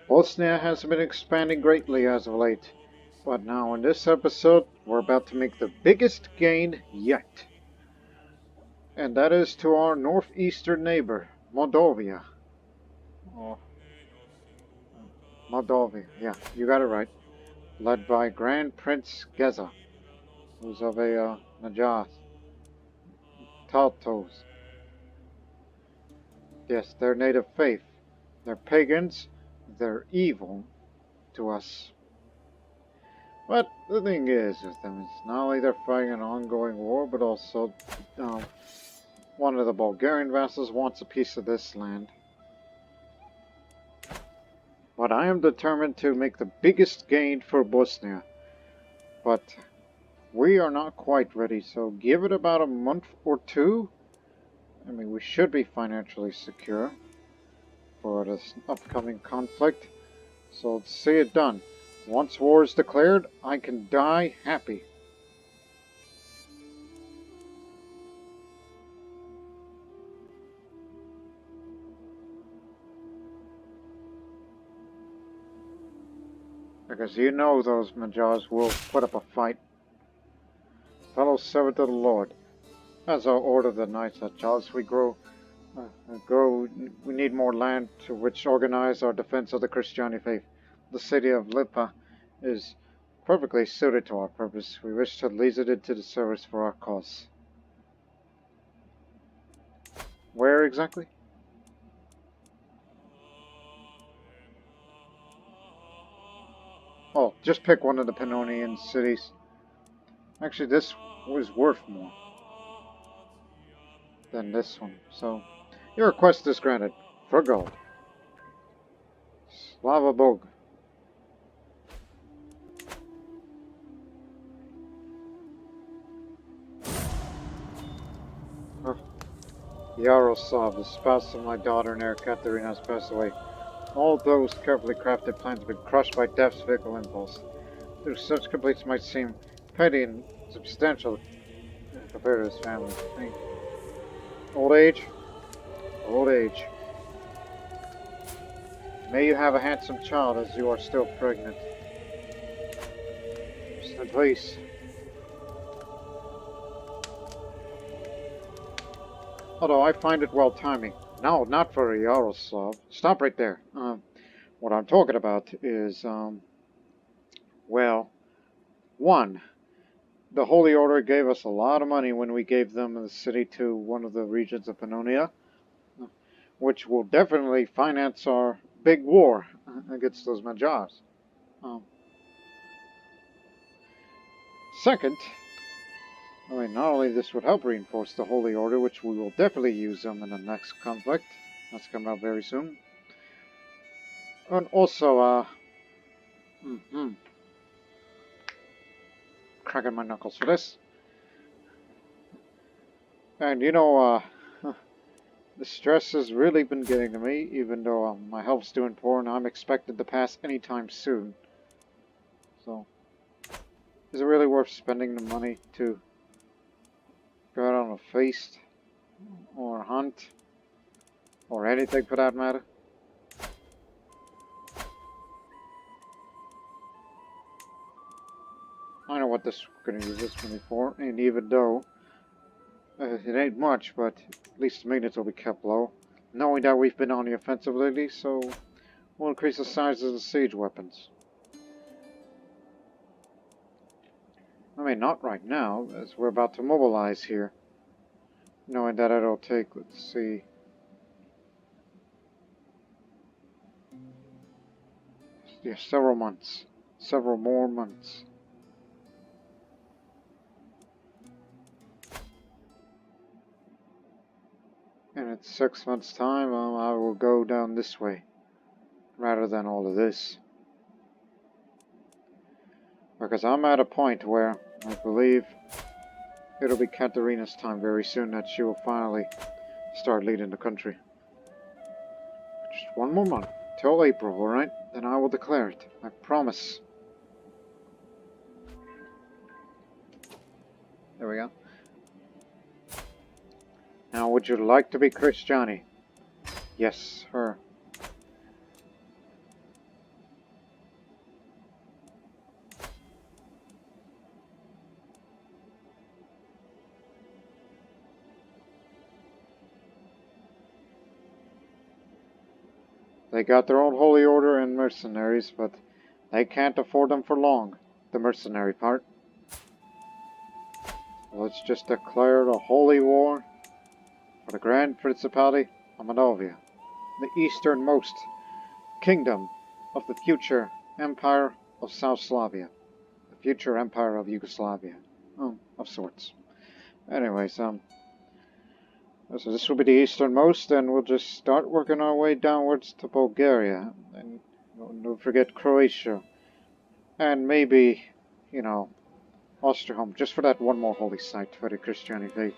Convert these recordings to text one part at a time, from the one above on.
Bosnia has been expanding greatly as of late, but now in this episode we're about to make the biggest gain yet. And that is to our northeastern neighbor, Moldavia. Oh, Moldavia, yeah, you got it right. Led by Grand Prince Geza, who's of a Najaf, Taltoist. Yes, their native faith. They're pagans, they're evil to us. But the thing is with them, it's not only they're fighting an ongoing war, but also one of the Bulgarian vassals wants a piece of this land. But I am determined to make the biggest gain for Bosnia. But we are not quite ready, so give it about a month or two. I mean, we should be financially secure for this upcoming conflict. So let's see it done. Once war is declared, I can die happy. Because you know those Magyars will put up a fight. Fellow servant of the Lord, as our order of the knights at Charles, we we need more land to which organize our defense of the Christianity faith. The city of Lipa is perfectly suited to our purpose. We wish to lease it into the service for our cause. Where exactly? Oh, just pick one of the Pannonian cities. Actually, this was worth more than this one, so your request is granted for gold. Slava Bog. Yaroslav, the spouse of my daughter and heir Katerina, has passed away. All those carefully crafted plans have been crushed by death's fickle impulse. Though such completes might seem petty and substantial compared to his family. Old age? Old age. May you have a handsome child as you are still pregnant. Please. Although I find it well timing. No, not for Yaroslav. Stop right there. What I'm talking about is, well, one, the Holy Order gave us a lot of money when we gave them the city to one of the regions of Pannonia, which will definitely finance our big war against those Magyars. Second, I mean, not only this would help reinforce the Holy Order, which we will definitely use them in the next conflict. That's coming up very soon. And also, cracking my knuckles for this. And you know, the stress has really been getting to me, even though my health's doing poor and I'm expected to pass anytime soon. So, is it really worth spending the money to go out on a feast, or hunt, or anything for that matter? I know what we're going to use this money for, and even though it ain't much, but at least the maintenance will be kept low. Knowing that we've been on the offensive lately, so we'll increase the size of the siege weapons. I mean, not right now, as we're about to mobilize here. Knowing that it'll take, let's see, yeah, several months. Several more months. And in 6 months' time, I will go down this way, rather than all of this. Because I'm at a point where I believe it'll be Katerina's time very soon that she will finally start leading the country. Just one more month, till April, alright? Then I will declare it. I promise. There we go. Now, would you like to be Christiani? Yes, her. They got their own holy order and mercenaries, but they can't afford them for long. The mercenary part. Let's just declare a holy war for the Grand Principality of Moldavia, the easternmost kingdom of the future Empire of South Slavia, the future Empire of Yugoslavia, of sorts. Anyways, so this will be the easternmost, and we'll just start working our way downwards to Bulgaria, and don't forget Croatia, and maybe, you know, Osterholm, just for that one more holy site for the Christianity faith.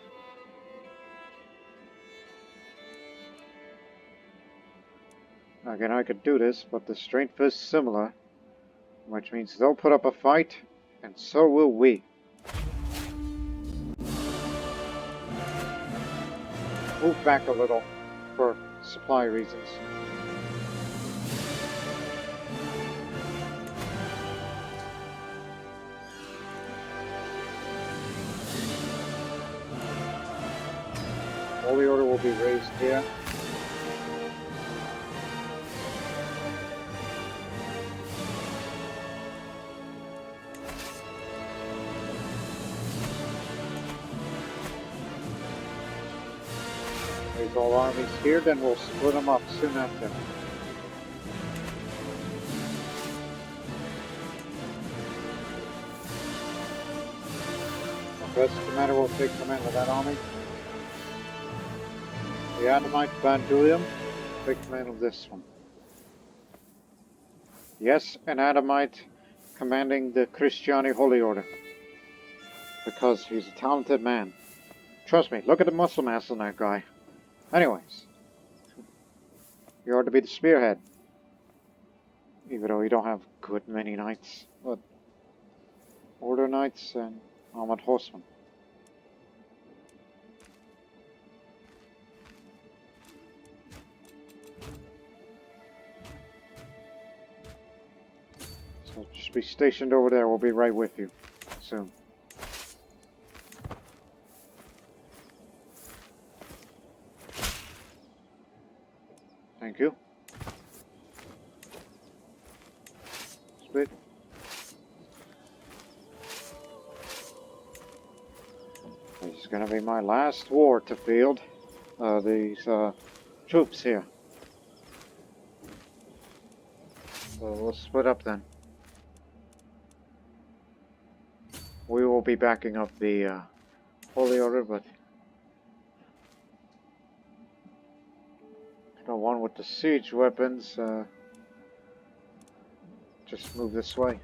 Again, I could do this, but the strength is similar, which means they'll put up a fight, and so will we. Move back a little for supply reasons. Holy Order will be raised here. Raise all armies here, then we'll split them up soon after. Best commander will take command of that army. The Adamite Bandulium, take command of this one. Yes, an Adamite commanding the Christiani Holy Order. Because he's a talented man. Trust me, look at the muscle mass on that guy. Anyways, you are to be the spearhead. Even though you don't have good many knights. But Order Knights and Armored Horsemen. So just be stationed over there. We'll be right with you soon. Thank you. Split. This is going to be my last war to field these troops here. So we'll split up then. We will be backing up the Holy Order, but the one with the siege weapons, just move this way.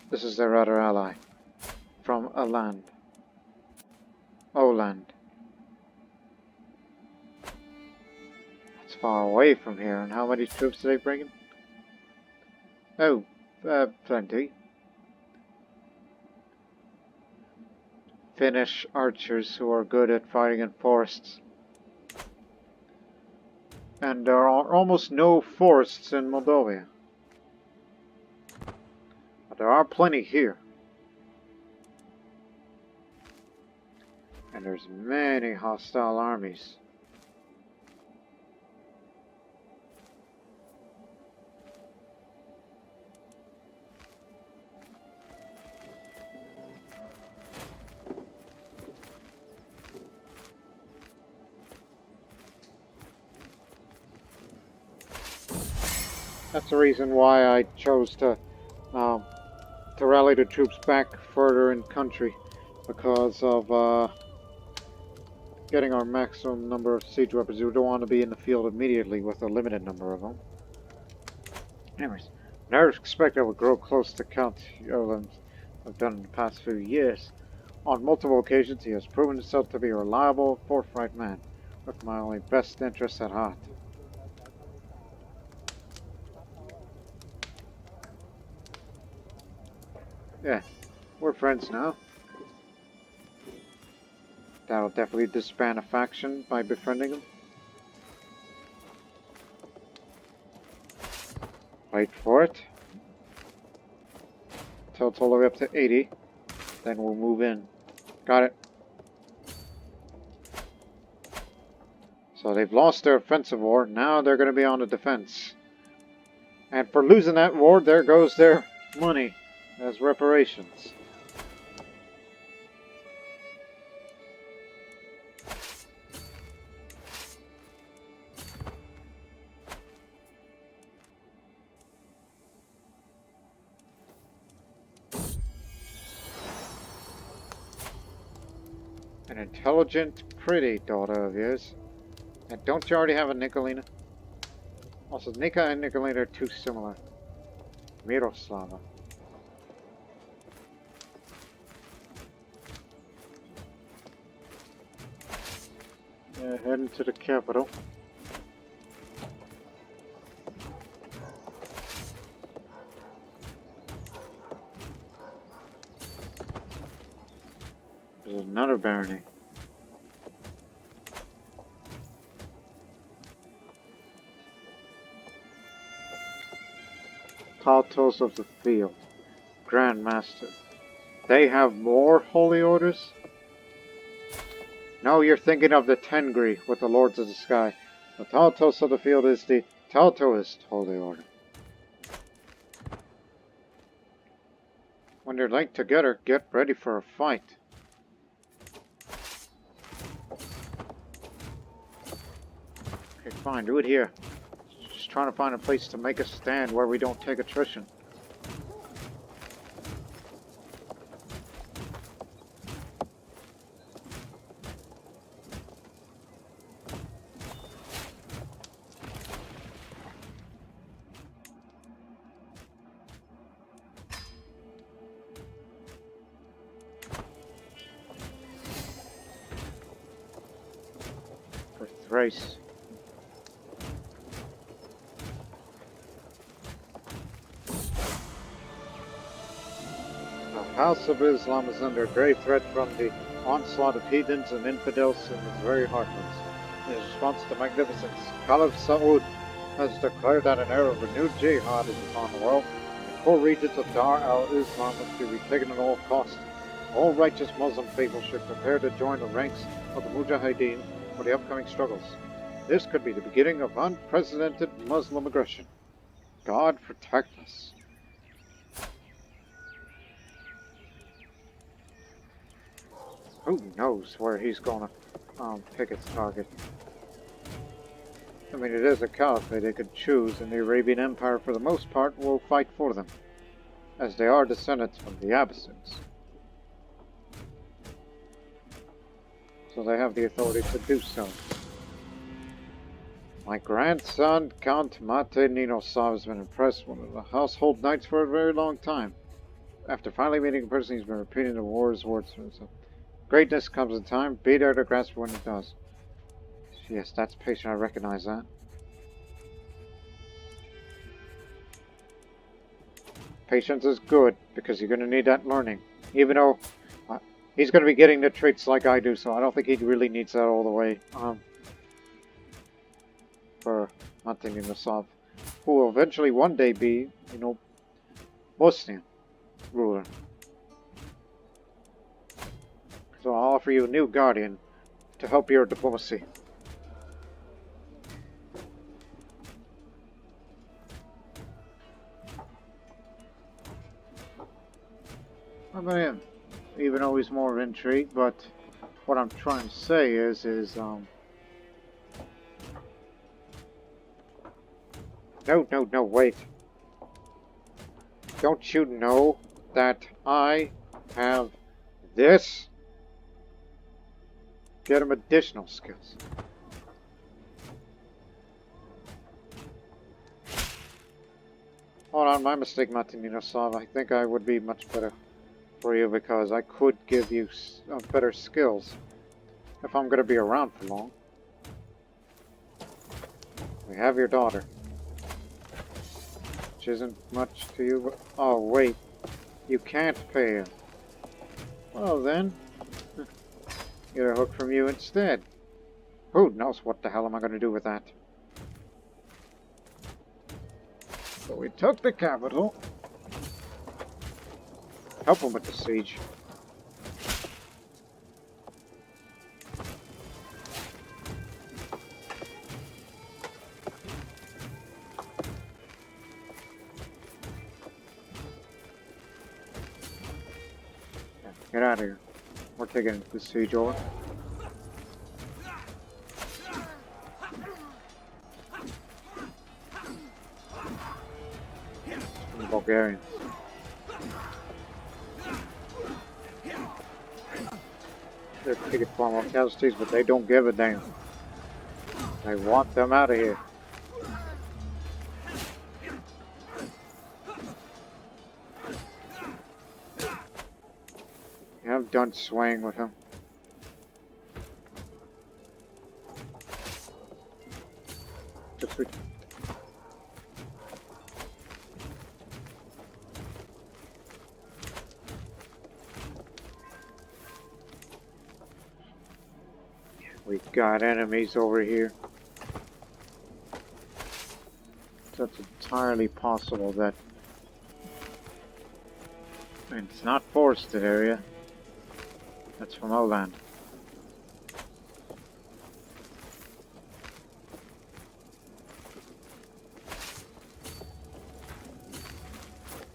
This is their other ally, from a land. Oland. It's far away from here, and how many troops are they bringing? Oh, plenty. Finnish archers who are good at fighting in forests. And there are almost no forests in Moldavia. But there are plenty here. And there's many hostile armies. That's the reason why I chose to rally the troops back further in country, because of getting our maximum number of siege weapons. We don't want to be in the field immediately with a limited number of them. Anyways, I never expect I would grow close to Count Erland I've done in the past few years. On multiple occasions, he has proven himself to be a reliable, forthright man, with my only best interests at heart. Yeah, we're friends now. That'll definitely disband a faction by befriending him. Wait for it. Till it's all the way up to 80. Then we'll move in. Got it. So they've lost their offensive war, now they're going to be on the defense. And for losing that war, there goes their money as reparations. An intelligent, pretty daughter of yours. And don't you already have a Nikolina? Also, Nika and Nikolina are too similar. Miroslava. Yeah, heading to the capital. There's another barony. Taltoist of the Field. Grand Master. They have more holy orders? No, you're thinking of the Tengri with the Lords of the Sky. The Taltoist of the Field is the Taltoist Holy Order. When they're linked together, get ready for a fight. Okay, fine, do it here. Just trying to find a place to make a stand where we don't take attrition. For Thrace. The House of Islam is under grave threat from the onslaught of heathens and infidels in its very heartlands. In response to magnificence, Caliph Saud has declared that an era of renewed jihad is upon the world. The core regions of Dar al-Islam must be retaken at all costs. All righteous Muslim people should prepare to join the ranks of the Mujahideen for the upcoming struggles. This could be the beginning of unprecedented Muslim aggression. God protect us. Who knows where he's gonna pick its target? I mean, it is a caliphate they could choose, and the Arabian Empire, for the most part, will fight for them, as they are descendants from the Abyssins. So they have the authority to do so. My grandson, Count Mate Ninosov, has been impressed with the household knights for a very long time. After finally meeting in person, he's been repeating the war's words for himself. Greatness comes in time, be there to grasp when it does. Yes, that's patient, I recognize that. Patience is good, because you're going to need that learning. Even though he's going to be getting the traits like I do, so I don't think he really needs that all the way. For Mate Ninosov, who will eventually one day be, Bosnian ruler. So I'll offer you a new guardian to help your diplomacy. I mean, even though he's more intrigued, but what I'm trying to say is No, wait. Don't you know that I have this? Get him additional skills. Hold on, my mistake, Martinino-san. I think I would be much better for you because I could give you better skills if I'm going to be around for long. We have your daughter. Which isn't much to you, but... Oh, wait. You can't pay her. Well, then... Get a hook from you instead. Who knows what the hell am I going to do with that? So we took the capital. Help him with the siege. Get out of here. We're taking the siege over. The Bulgarians. They're taking far more casualties, but they don't give a damn. They want them out of here. Yeah, I'm done swaying with him. Just we got enemies over here. So it's entirely possible that it's not forested area. That's from Oland.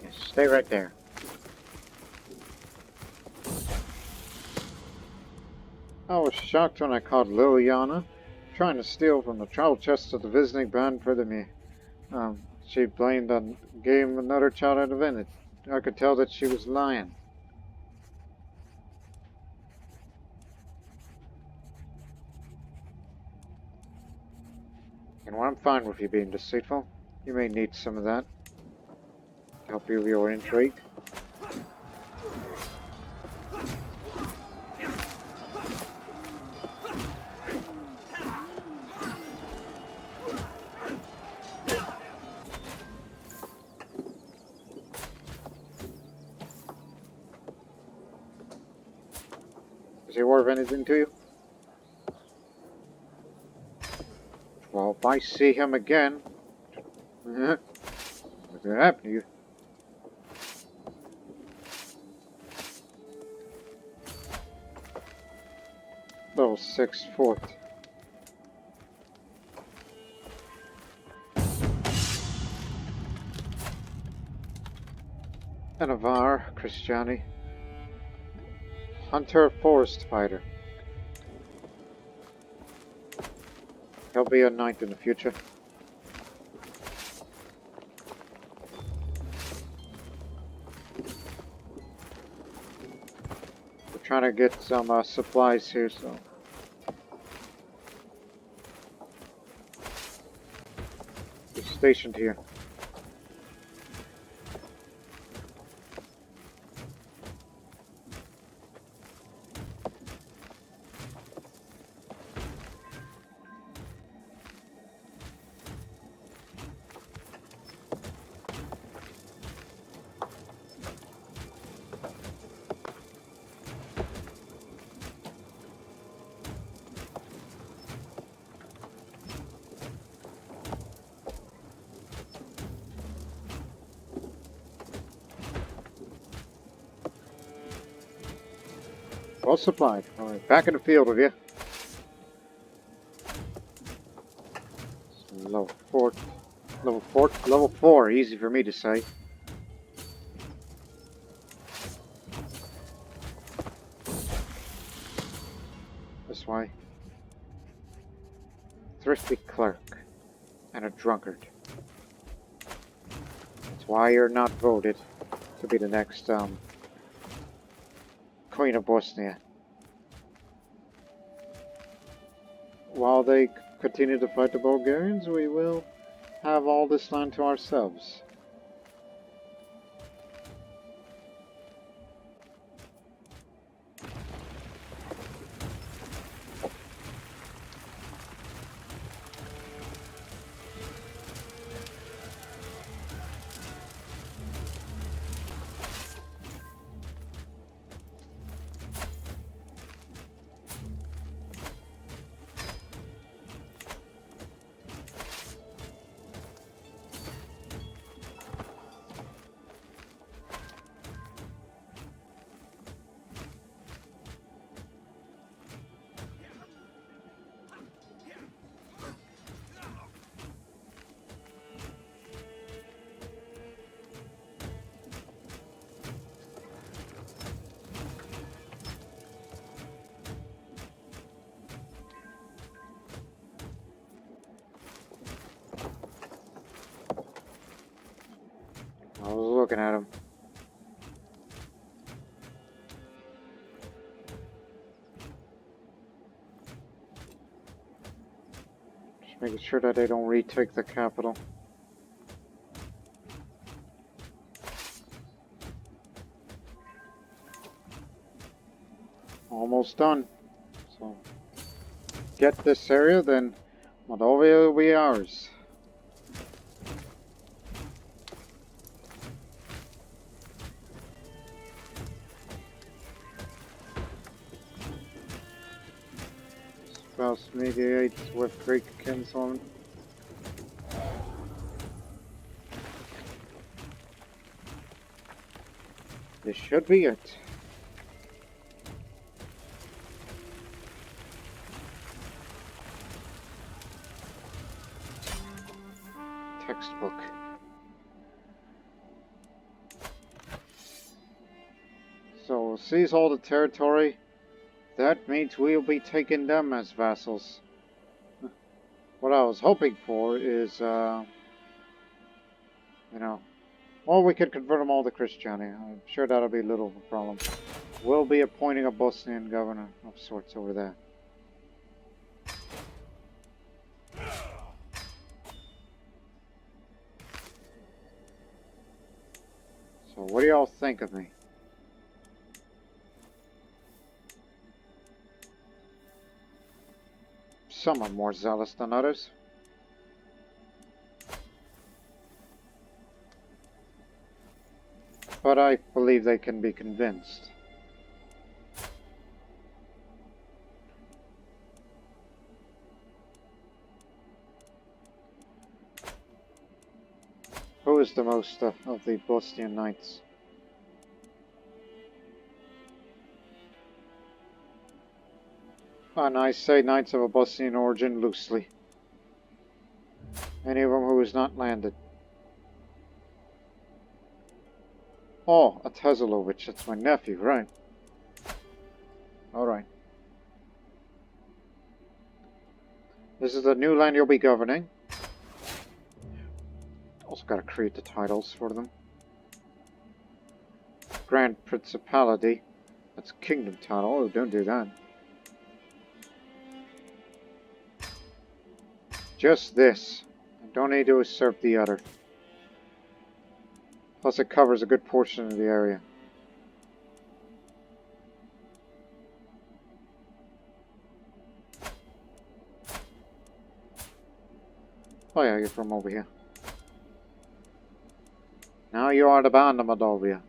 Yes, stay right there. I was shocked when I caught Liliana trying to steal from the travel chest of the visiting band for the me. She blamed on game another child out of it. I could tell that she was lying. And while I'm fine with you being deceitful, you may need some of that to help you with your intrigue. Is he worth anything to you? Well, if I see him again, what's gonna happen to you? Level 6 fort. Anavar, Christiani. Hunter Forest Fighter. He'll be a knight in the future. We're trying to get some supplies here, so... He's stationed here. Well supplied. Alright, back in the field with you. Level 4. Level 4? Level 4, easy for me to say. This way. Thrifty clerk. And a drunkard. That's why you're not voted to be the next, Queen of Bosnia. While they continue to fight the Bulgarians, we will have all this land to ourselves. I was looking at him. Just making sure that they don't retake the capital. Almost done. So, get this area, then Moldavia will be ours. Spouse mediates with Greek kinswoman. This should be it. Textbook. So, seize all the territory. That means we'll be taking them as vassals. What I was hoping for is, you know, well, we could convert them all to Christianity. I'm sure that'll be little of a problem. We'll be appointing a Bosnian governor of sorts over there. So, what do y'all think of me? Some are more zealous than others. But I believe they can be convinced. Who is the most of the Bosnian knights? And I say knights of a Bosnian origin loosely. Any of them who has not landed. Oh, a Tezelovich, that's my nephew, right? Alright. This is the new land you'll be governing. Also gotta create the titles for them. Grand Principality. That's a kingdom title. Oh, don't do that. Just this. I don't need to usurp the other. Plus it covers a good portion of the area. Oh yeah, you're from over here. Now you are the band of Moldavia.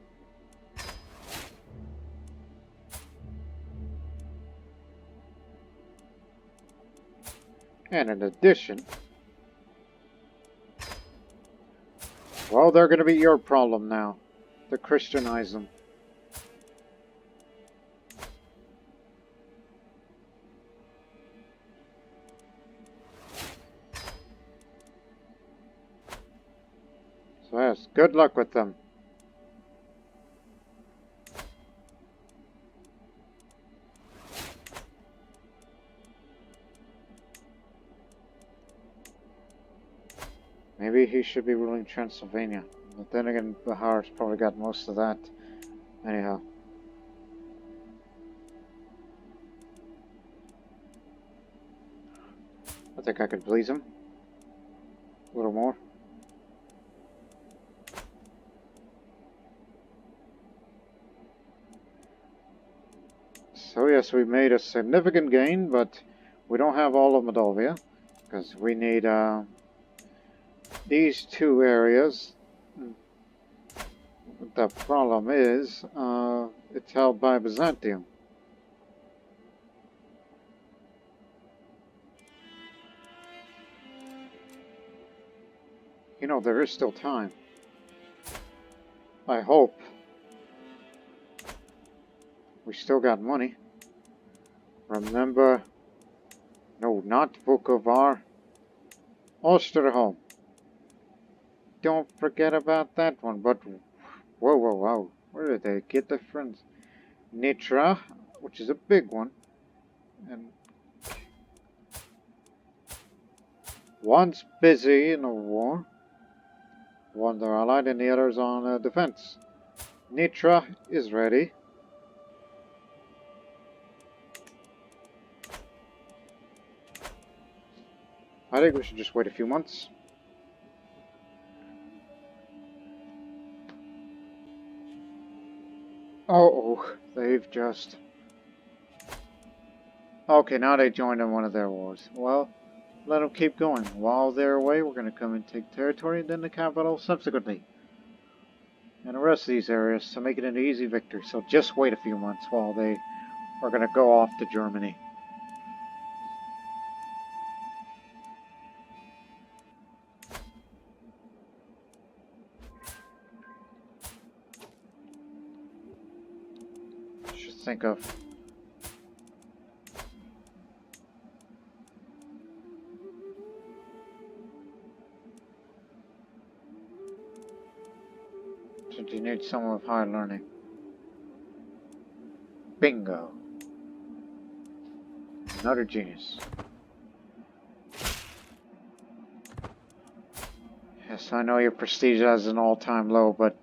And in addition, well, they're going to be your problem now, to Christianize them. So yes, good luck with them. Maybe he should be ruling Transylvania. But then again, Bahar's probably got most of that. Anyhow. I think I could please him. A little more. So yes, we made a significant gain, but we don't have all of Moldavia. Because we need these two areas. The problem is, it's held by Byzantium. You know, there is still time. I hope. We still got money. Remember, no, not Vukovar. Osterholm. Don't forget about that one, but whoa, whoa, whoa. Where did they get the friends? Nitra, which is a big one. And one's busy in a war. One they're allied and the other's on defense. Nitra is ready. I think we should just wait a few months. Oh, they've just... Okay, now they joined in one of their wars. Well, let them keep going. While they're away, we're going to come and take territory, and then the capital subsequently. And the rest of these areas to make it an easy victory. So just wait a few months while they are going to go off to Germany. Just think of... You need someone with high learning. Bingo. Another genius. Yes, I know your prestige is an all-time low, but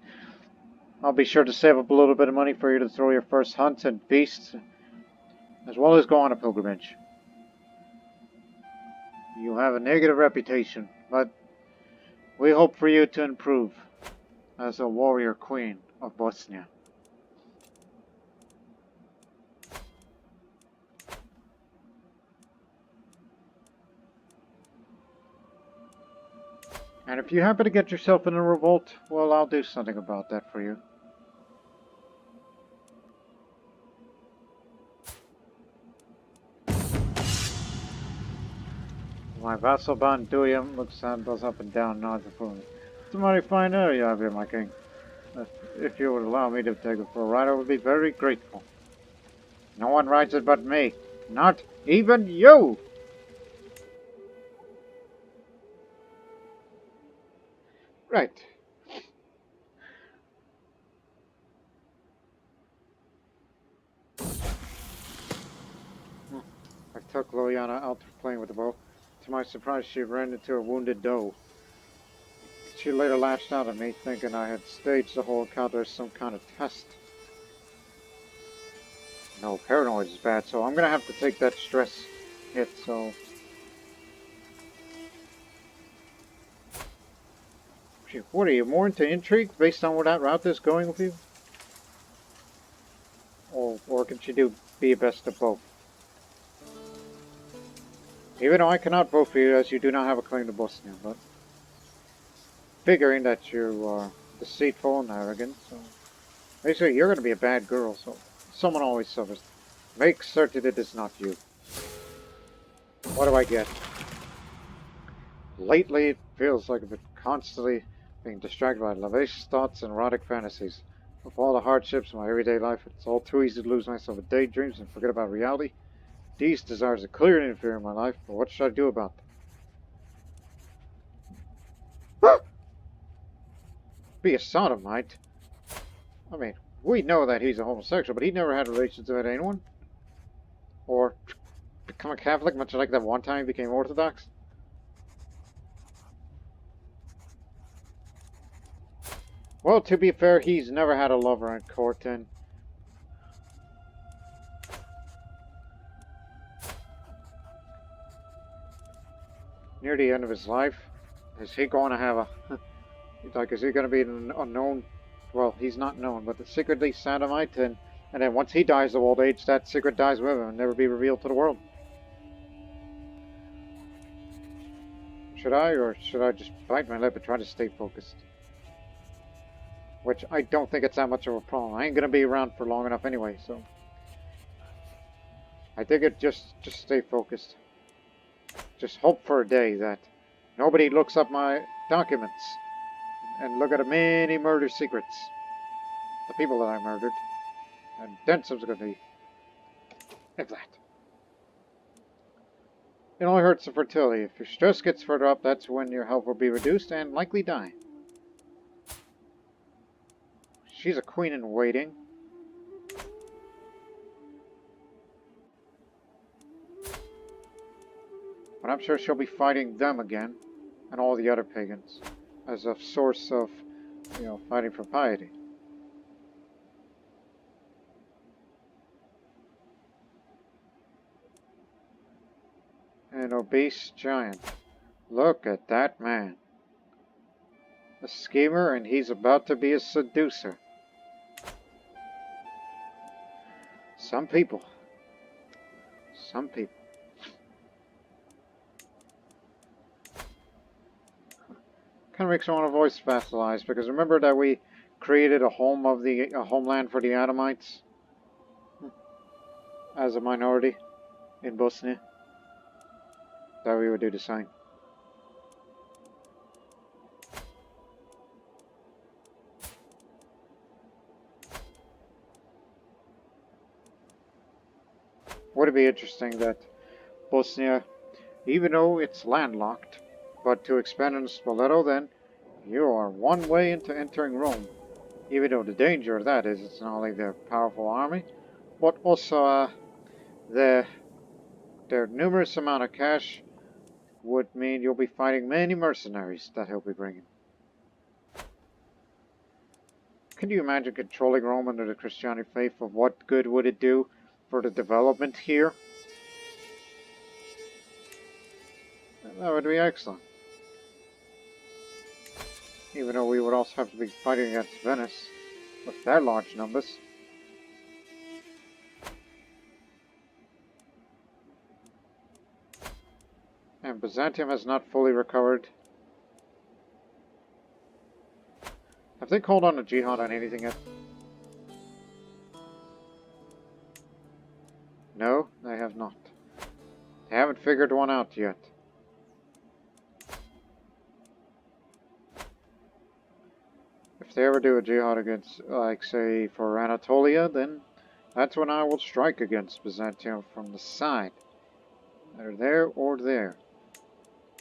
I'll be sure to save up a little bit of money for you to throw your first hunts and beasts, as well as go on a pilgrimage. You have a negative reputation, but we hope for you to improve as a warrior queen of Bosnia. And if you happen to get yourself in a revolt, well, I'll do something about that for you. My vassal Banduium looks and goes up and down, nods approvingly. It's a mighty fine area you have here, my king. If you would allow me to take it for a ride, I would be very grateful. No one rides it but me. Not even you! Right. I took Loyana out for playing with the bow. To my surprise, she ran into a wounded doe. She later lashed out at me, thinking I had staged the whole encounter as some kind of test. No, paranoid is bad, so I'm gonna have to take that stress hit, so... What are you, more into intrigue based on where that route is going with you? Or can she be a best of both? Even though I cannot vote for you as you do not have a claim to Bosnia, but... Figuring that you are deceitful and arrogant, so... Basically, you're gonna be a bad girl, so... Someone always suffers. Make certain it is not you. What do I get? Lately, it feels like I've been constantly being distracted by lascivious thoughts and erotic fantasies. With all the hardships of my everyday life, it's all too easy to lose myself in daydreams and forget about reality. These desires are clearly interfering in my life, but what should I do about them? Be a sodomite? I mean, we know that he's a homosexual, but he never had relations with anyone. Or become a Catholic, much like that one time he became Orthodox. Well, to be fair, he's never had a lover in court, and... Near the end of his life, is he going to have a... like, is he going to be an unknown... Well, he's not known, but the secretly sodomite, and then once he dies of old age, that secret dies with him and never be revealed to the world. Should I, or should I just bite my lip and try to stay focused? Which, I don't think it's that much of a problem. I ain't going to be around for long enough anyway, so... I think it just stay focused. Just hope for a day that nobody looks up my documents and look at the many murder secrets. The people that I murdered. And then subsequently, if that. It only hurts the fertility. If your stress gets further up, that's when your health will be reduced and likely die. She's a queen in waiting. But I'm sure she'll be fighting them again, and all the other pagans. as a source of, fighting for piety. An obese giant. Look at that man. A schemer, and he's about to be a seducer. Some people. Some people. Kind of makes me want to voice vassalize, because remember that we created a homeland for the Adamites as a minority in Bosnia. That we would do the same. Would it be interesting that Bosnia, even though it's landlocked, but to expand in Spoleto, then you are one way into entering Rome. Even though the danger of that is it's not only their powerful army, but also their numerous amount of cash would mean you'll be fighting many mercenaries that he'll be bringing. Can you imagine controlling Rome under the Christianity faith? Of what good would it do for the development here? That would be excellent. Even though we would also have to be fighting against Venice with their large numbers. And Byzantium has not fully recovered. Have they called on a jihad on anything yet? No, they have not. They haven't figured one out yet. If they ever do a jihad against, like, say, for Anatolia, then that's when I will strike against Byzantium from the side. Either there or there.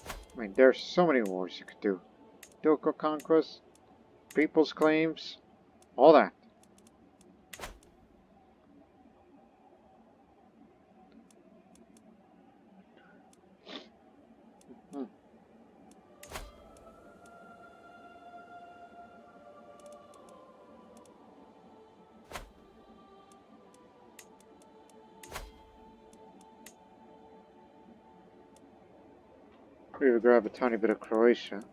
I mean, there's so many wars you could do. Ducal conquest, people's claims, all that. We would grab a tiny bit of Croatia.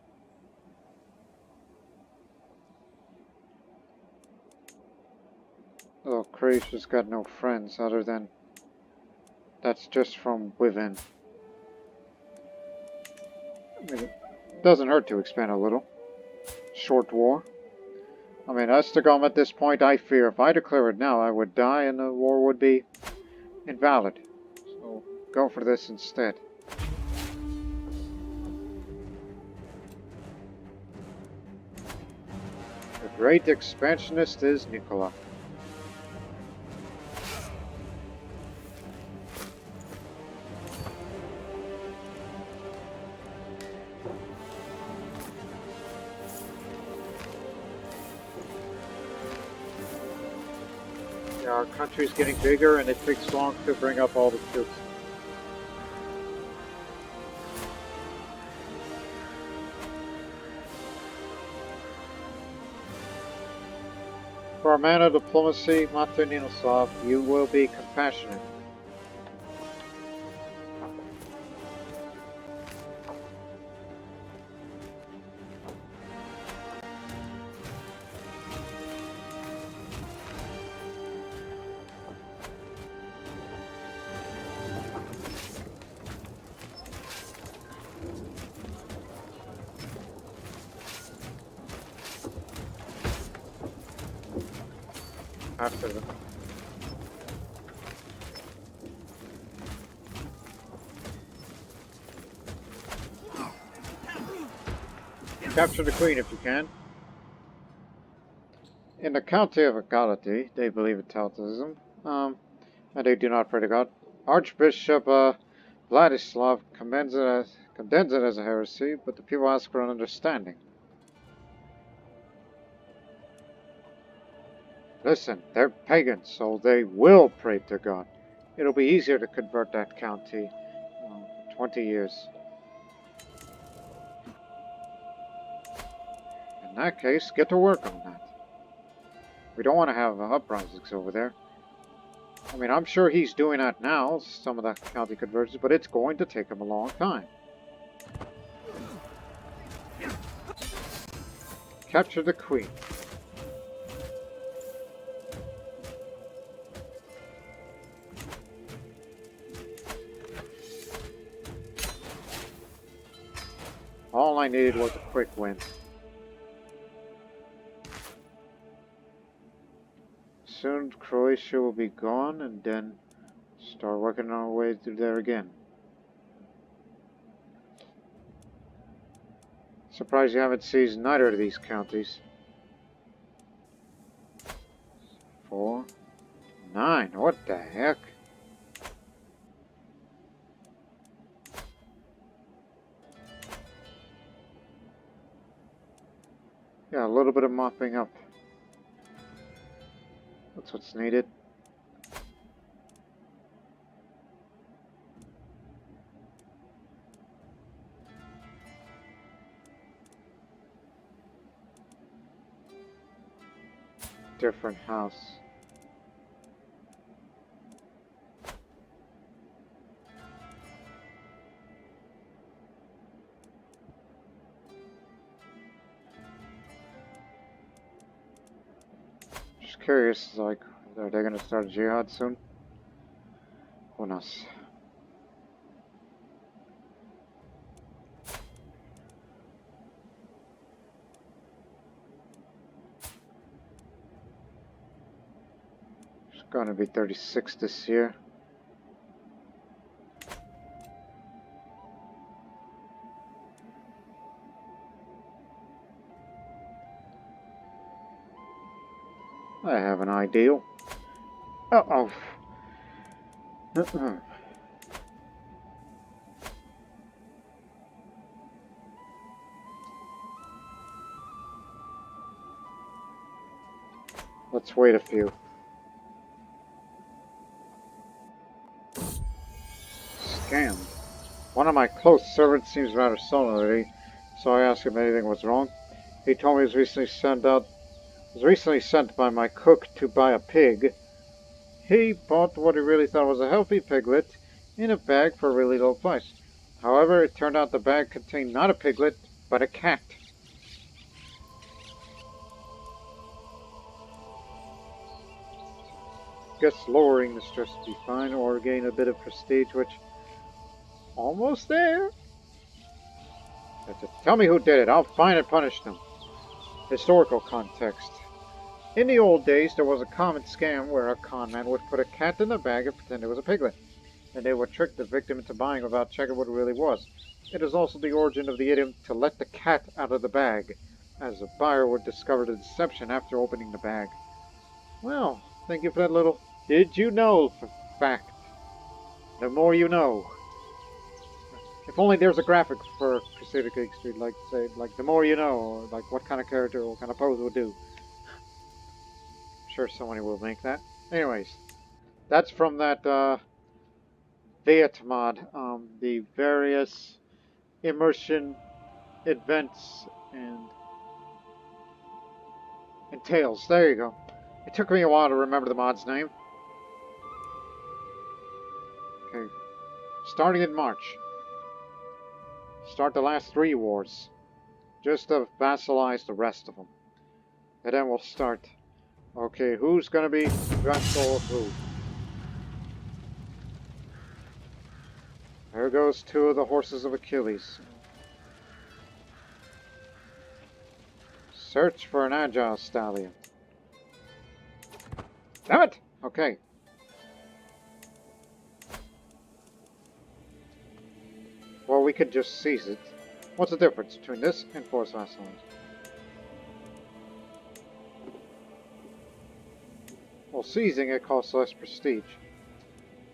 Oh, Croatia's got no friends other than... That's just from within. I mean, it doesn't hurt to expand a little. Short war. I mean, Estegom at this point, I fear if I declare it now, I would die and the war would be invalid. So, go for this instead. The great expansionist is Nikola. Our country's getting bigger and it takes long to bring up all the troops. For a man of diplomacy, Mate Ninoslav, you will be compassionate. After them. Capture the queen if you can. In the county of Equality, they believe in Taltoism, and they do not pray to God. Archbishop Vladislav condemns it as a heresy, but the people ask for an understanding. Listen, they're pagans, so they will pray to God. It'll be easier to convert that county. 20 years. In that case, get to work on that. We don't want to have uprisings over there. I mean, I'm sure he's doing that now, some of the county conversions, but it's going to take him a long time. Capture the queen. All I needed was a quick win. Soon Croatia will be gone, and then start working our way through there again. Surprised you haven't seized neither of these counties. 4, 9, what the heck? Yeah, a little bit of mopping up. That's what's needed. Different house. Just curious, like, are they gonna start jihad soon? Who knows? It's gonna be 36 this year. I have an ideal. Uh-oh. Let's wait a few. Scam. One of my close servants seems rather sullen lately, so I asked him if anything was wrong. He told me he was recently sent by my cook to buy a pig. He bought what he really thought was a healthy piglet in a bag for a really low price. However, it turned out the bag contained not a piglet, but a cat. Guess lowering the stress would be fine, or gain a bit of prestige, which... almost there. Tell me who did it. I'll find and punish them. Historical context. In the old days, there was a common scam where a conman would put a cat in a bag and pretend it was a piglet, and they would trick the victim into buying without checking what it really was. It is also the origin of the idiom to let the cat out of the bag, as the buyer would discover the deception after opening the bag. Well, thank you for that little did you know fact. The more you know. If only there's a graphic for Crusader Geek Street, like, say, like, the more you know, or like what kind of character or what kind of pose would do. I'm sure somebody will make that. Anyways, that's from that Viet mod, the various immersion events and entails. There you go. It took me a while to remember the mod's name. Okay, starting in March. Start the last 3 wars, just to vassalize the rest of them. And then we'll start. Okay, who's gonna be vassal of who? There goes 2 of the horses of Achilles. Search for an agile stallion. Damn it! Okay. Well, we could just seize it. What's the difference between this and force vassalizing? Well, seizing it costs less prestige.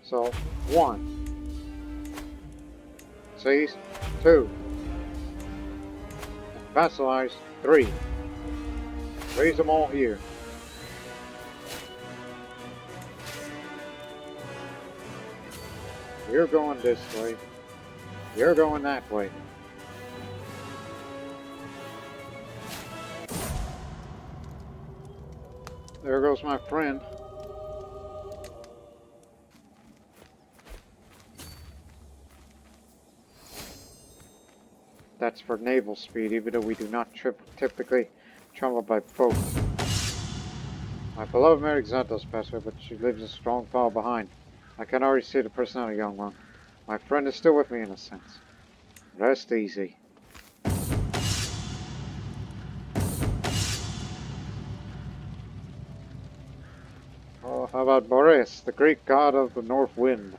So, 1. Seize. 2. Vassalize. 3. Raise them all here. You're going this way. You're going that way. There goes my friend. That's for naval speed, even though we do not typically travel by boat. My beloved Mary Xantos passed away, but she leaves a strong file behind. I can already see the personality, young one. My friend is still with me in a sense. Rest easy. Oh, how about Boreas, the Greek god of the north wind?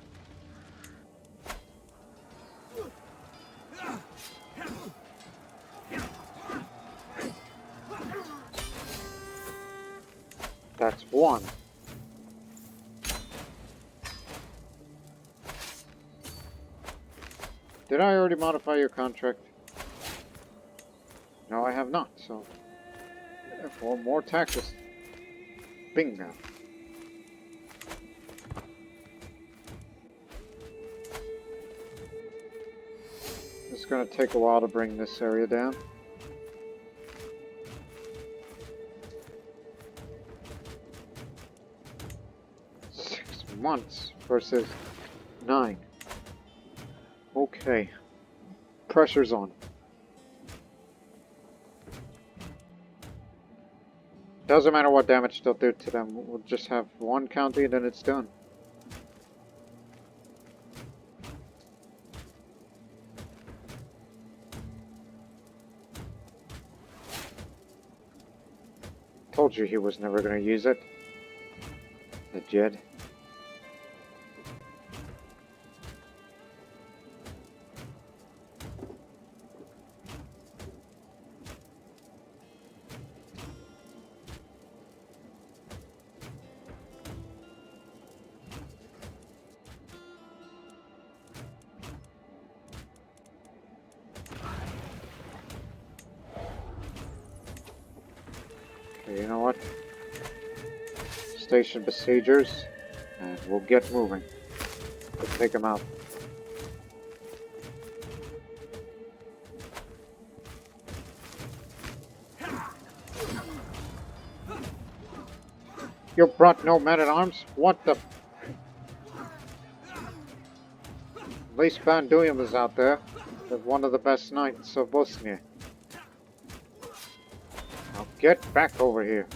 That's one. Did I already modify your contract? No, I have not, so... Therefore, more taxes. Bingo. It's going to take a while to bring this area down. 6 months versus 9. Okay. Pressure's on. Doesn't matter what damage they'll do to them. We'll just have one county and then it's done. Told you he was never going to use it. The Jed. Okay, you know what? Station besiegers, and we'll get moving. Let's take them out. You brought no men-at-arms? What the... At least Banduium is out there. They're one of the best knights of Bosnia. Now get back over here.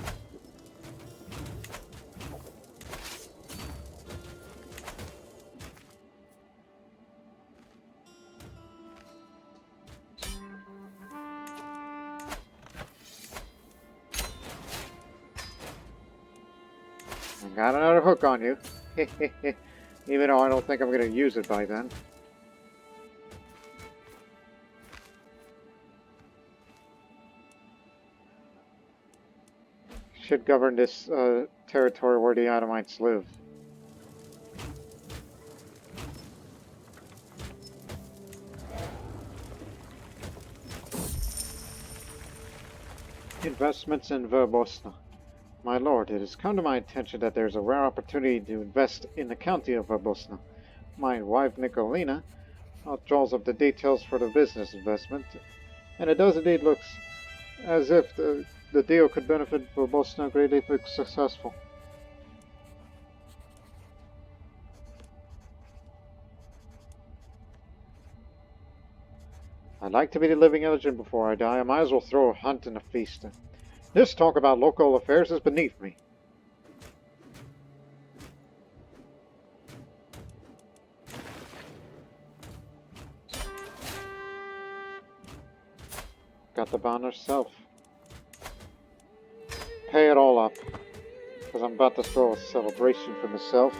I got another hook on you. Even though I don't think I'm going to use it by then. Should govern this territory where the Adamites live. Investments in Verbosna. My lord, it has come to my attention that there is a rare opportunity to invest in the county of Verbosna. My wife Nikolina draws up the details for the business investment, and it does indeed look as if the deal could benefit Verbosna greatly if it's successful. I'd like to be the living legend before I die. I might as well throw a hunt and a feast. This talk about local affairs is beneath me. Got the bond herself. Pay it all up, because I'm about to throw a celebration for myself.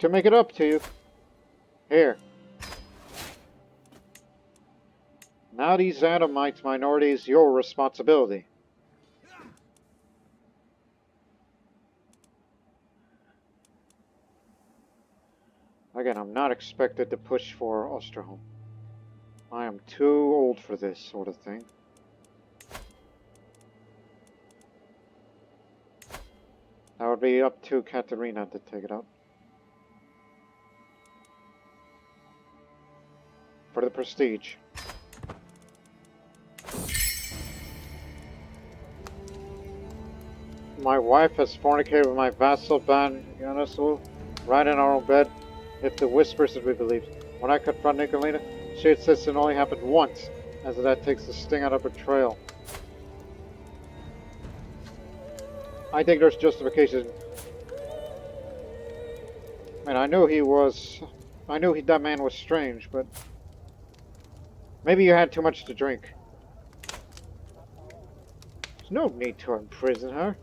To make it up to you. Here. Now these Adamites minority is your responsibility. Again, I'm not expected to push for Osterholm. I am too old for this sort of thing. That would be up to Katerina to take it up. for the prestige. My wife has fornicated with my vassal Ban Yonasu right in our own bed, if the whispers are to be believed. When I confront Nicolina, she insists it only happened once, as that takes the sting out of betrayal. I think there's justification. I mean, I knew that man was strange, but maybe you had too much to drink. There's no need to imprison her.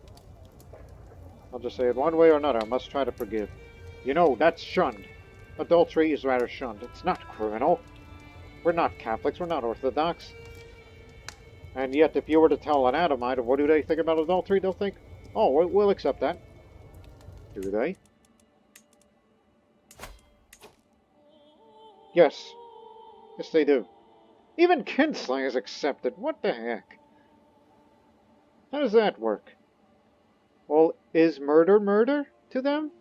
I'll just say it one way or another, I must try to forgive. You know, that's shunned. Adultery is rather shunned. It's not criminal. We're not Catholics, we're not Orthodox. And yet, if you were to tell an Adamite, what do they think about adultery? They'll think, oh, we'll accept that. Do they? Yes. Yes, they do. Even kinslaying is accepted. What the heck? How does that work? Well, is murder murder to them?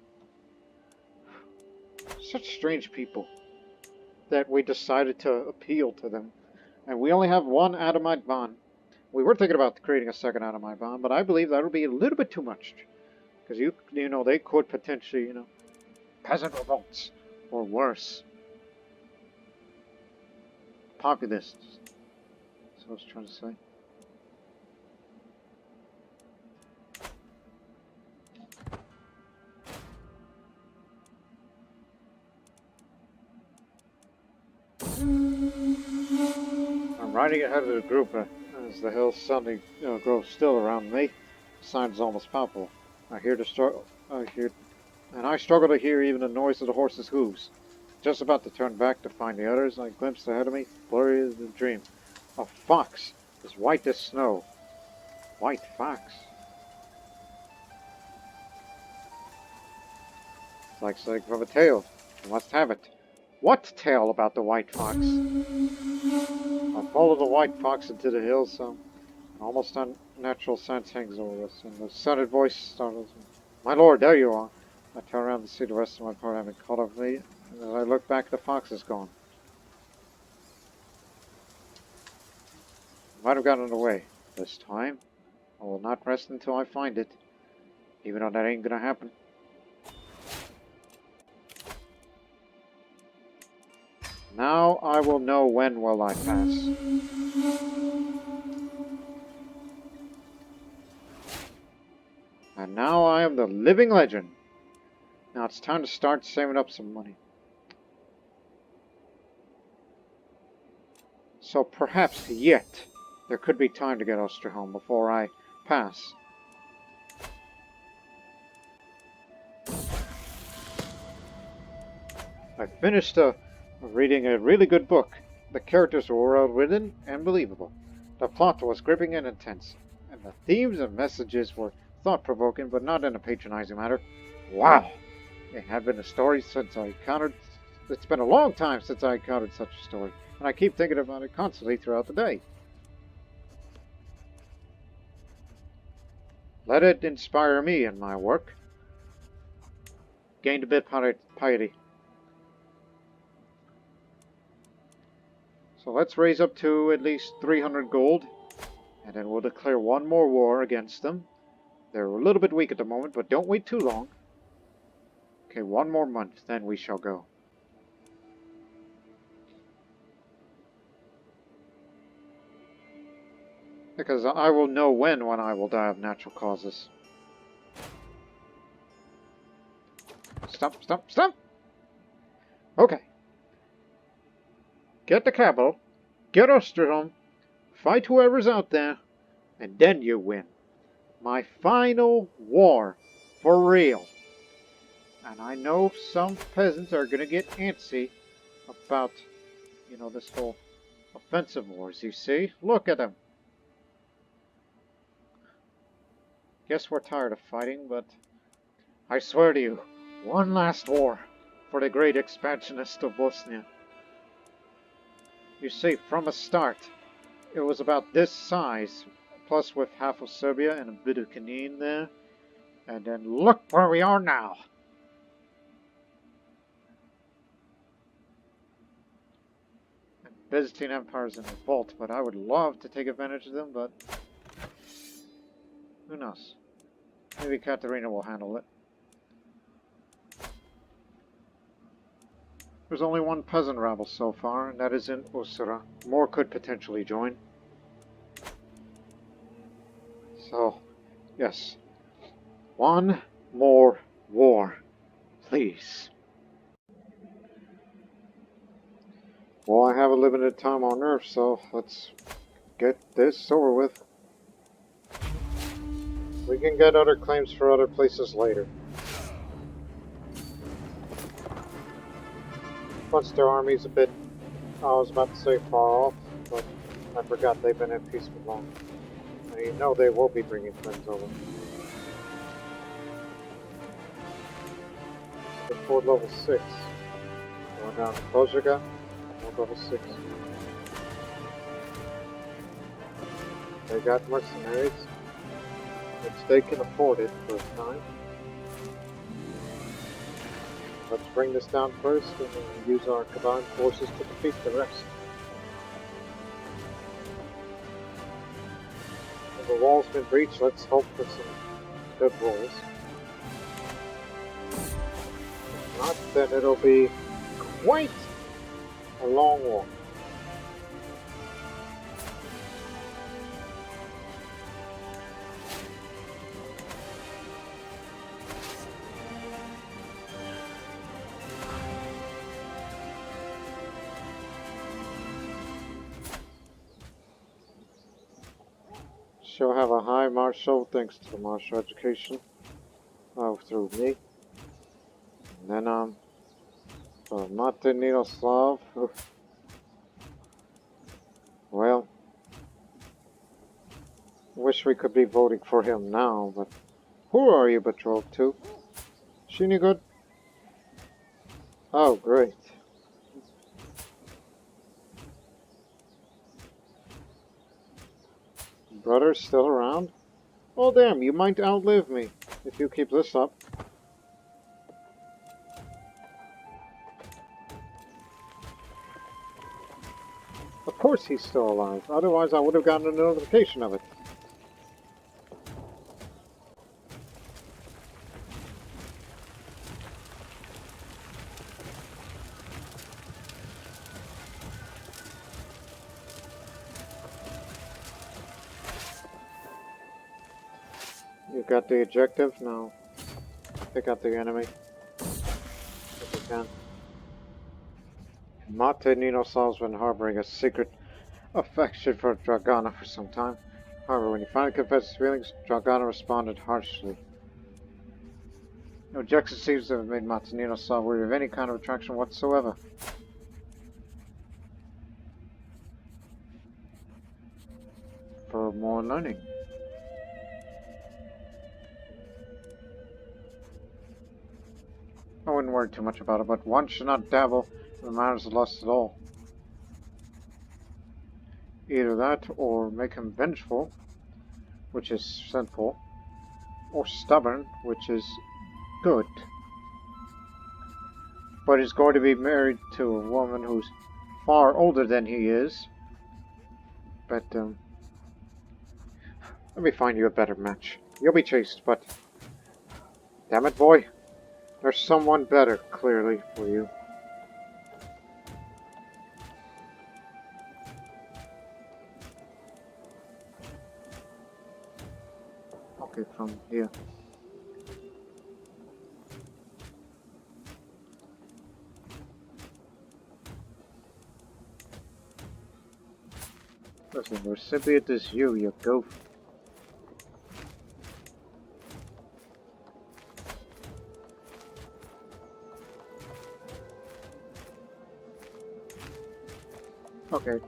Such strange people that we decided to appeal to them. And we only have one Adamite bond. We were thinking about creating a second Adamite bond, but I believe that would be a little bit too much. Because you know, they could potentially, you know, peasant revolts, or worse. Populists. That's what I was trying to say. I'm riding ahead of the group as the hills suddenly grow still around me. The sign is almost palpable. I struggle to hear even the noise of the horse's hooves. Just about to turn back to find the others, I glimpse ahead of me, blurry as a dream. A fox, as white as snow. White fox. It's like something from a tale. I must have it. What tale about the white fox? I follow the white fox into the hills, so an almost unnatural sense hangs over us, and the sudden voice startles me. My lord, there you are. I turn around to see the rest of my party having caught up with me, and as I look back, the fox is gone. I might have gotten away. This time, I will not rest until I find it, even though that ain't gonna happen. Now I will know when will I pass. And now I am the living legend. Now it's time to start saving up some money. So perhaps yet there could be time to get Oster home before I pass. I finished reading a really good book. The characters were well written and believable. The plot was gripping and intense, and the themes and messages were thought-provoking, but not in a patronizing manner. Wow! It had been a story since I encountered. It's been a long time since I encountered such a story, and I keep thinking about it constantly throughout the day. Let it inspire me in my work. Gained a bit piety. So let's raise up to at least 300 gold, and then we'll declare one more war against them. They're a little bit weak at the moment, but don't wait too long. Okay, one more month, then we shall go. Because I will know when I will die of natural causes. Stop, stop, stop! Okay. Get the capital, get Osterholm, fight whoever's out there, and then you win. My final war, for real. And I know some peasants are gonna get antsy about, you know, this whole offensive wars, you see? Look at them. Guess we're tired of fighting, but I swear to you, one last war for the great expansionist of Bosnia. You see, from the start, it was about this size, plus with half of Serbia and a bit of Canine there. And then look where we are now. And Byzantine Empire's in revolt, but I would love to take advantage of them, but who knows? Maybe Katerina will handle it. There's only one peasant rabble so far, and that is in Usura. More could potentially join. So, yes. One more war, please. Well, I have a limited time on Earth, so let's get this over with. We can get other claims for other places later. Once their army's a bit, I was about to say far off, but I forgot they've been at peace for long. And you know they will be bringing friends over. Before level 6. Going down to Bozega, level 6. They got mercenaries, which they can afford it for a time. Let's bring this down first and then use our combined forces to defeat the rest. When the wall's been breached, let's hope for some good rolls. If not, then it'll be quite a long walk. She'll have a high martial thanks to the martial education. Through me. And then, for Nikola, well, wish we could be voting for him now, but who are you betrothed to? She any good? Oh, great. Brother's still around? Oh damn, you might outlive me if you keep this up. Of course he's still alive, otherwise I would have gotten a notification of it. You got the objective? No. Pick out the enemy. If you can. Mate Ninosal's been harboring a secret affection for Dragana for some time. However, when he finally confessed his feelings, Dragana responded harshly. No objection seems to have made Mate Ninosal worthy of any kind of attraction whatsoever. For more learning. I wouldn't worry too much about it, but one should not dabble in the matters of lust at all. Either that, or make him vengeful, which is sinful, or stubborn, which is good. But he's going to be married to a woman who's far older than he is. But, let me find you a better match. You'll be chased, but... Damn it, boy. There's someone better, clearly, for you. Okay, from here. Listen, the recipient is you, you goof. Okay.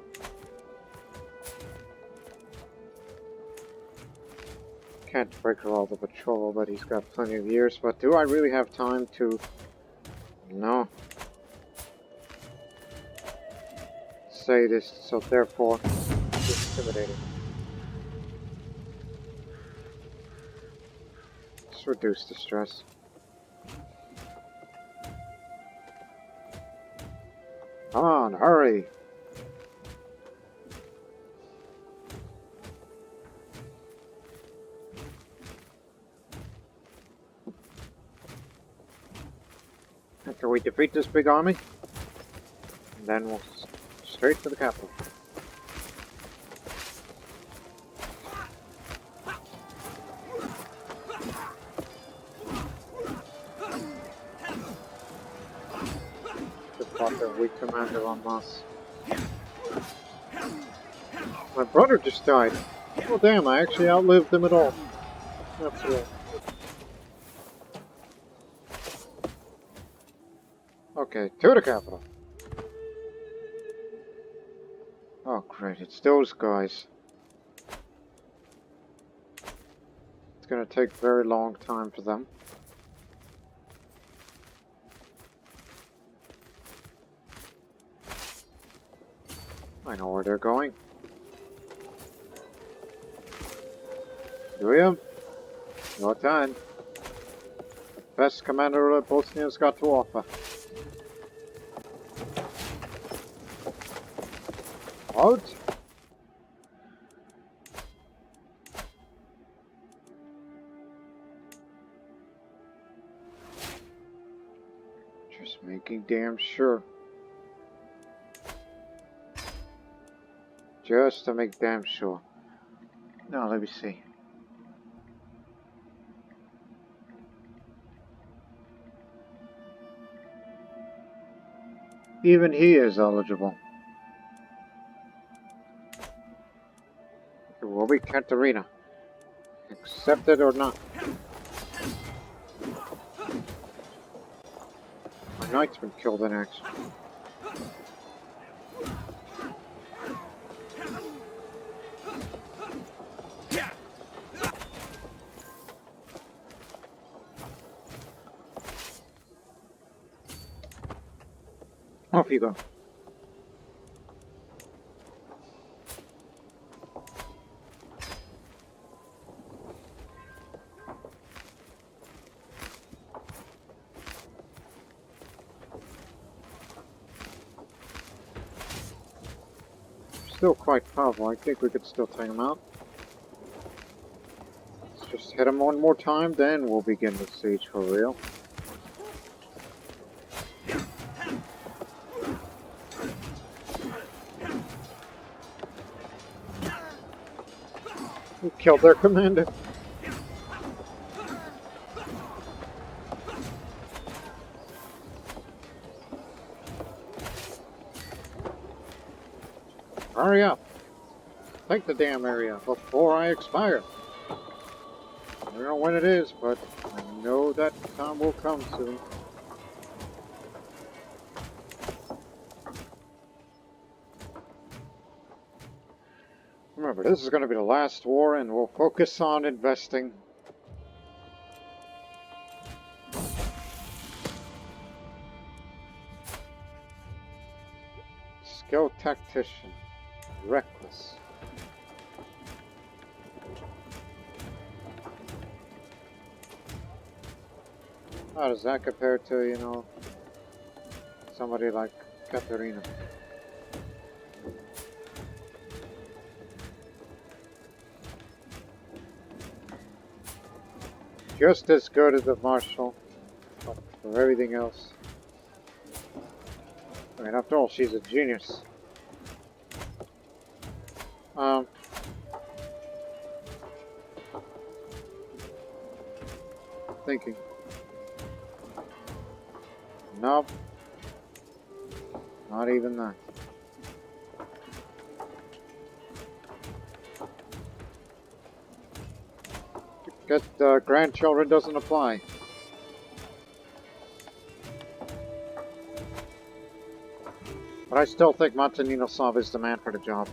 Can't break her all the patrol, but he's got plenty of years. But do I really have time to... No. Say this, so therefore, it's intimidating. Let's reduce the stress. Come on, hurry! After we defeat this big army, and then we'll straight to the capital. Just fought their weak commander on Moss. My brother just died. Oh damn, I actually outlived them at all. That's right. Okay, to the capital. Oh great, it's those guys. It's gonna take a very long time for them. I know where they're going. Do you? No time. The best commander that Bosnia's got to offer. Out. Just making damn sure. Just to make damn sure. Now let me see. Even he is eligible. It will be Katerina. Accept it or not. My knight's been killed in action. Off you go. Still quite powerful. I think we could still take him out. Let's just hit him one more time, then we'll begin the siege for real. We killed their commander. Hurry up. Take the damn area before I expire. I don't know when it is, but I know that time will come soon. Remember, this is going to be the last war, and we'll focus on investing. Skilled tactician. Reckless. How does that compare to, you know, somebody like Katerina? Just as good as the marshal, but for everything else. I mean, after all, she's a genius. Thinking. Nope. Not even that. Get grandchildren doesn't apply. But I still think Montenegro is the man for the job.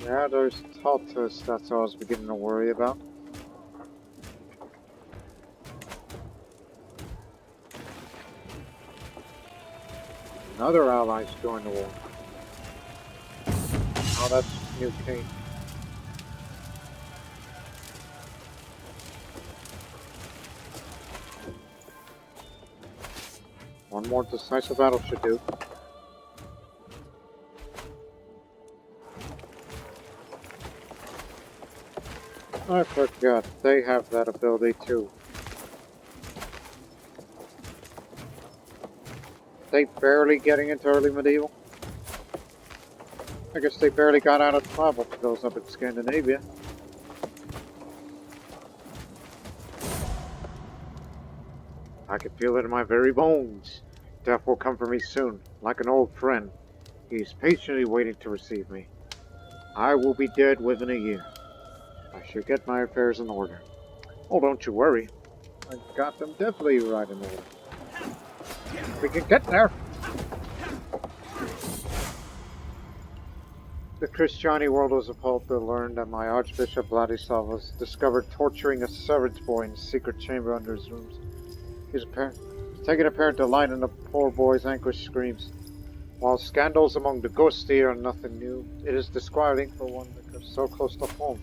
Yeah, there's Taltoist, that's what I was beginning to worry about. Another allies joined the war. Oh, that's New King. One more decisive battle should do. I forgot, they have that ability too. They barely getting into early medieval? I guess they barely got out of trouble for those up in Scandinavia. I can feel it in my very bones. Death will come for me soon, like an old friend. He is patiently waiting to receive me. I will be dead within a year. I should get my affairs in order. Oh, don't you worry. I got them definitely right in order. We can get there! The Christianity world was appalled to learn that my Archbishop Vladislav was discovered torturing a servant boy in a secret chamber under his rooms. He's taking apparent delight in the poor boy's anguished screams. While scandals among the ghosty are nothing new, it is disquieting for one because so close to home.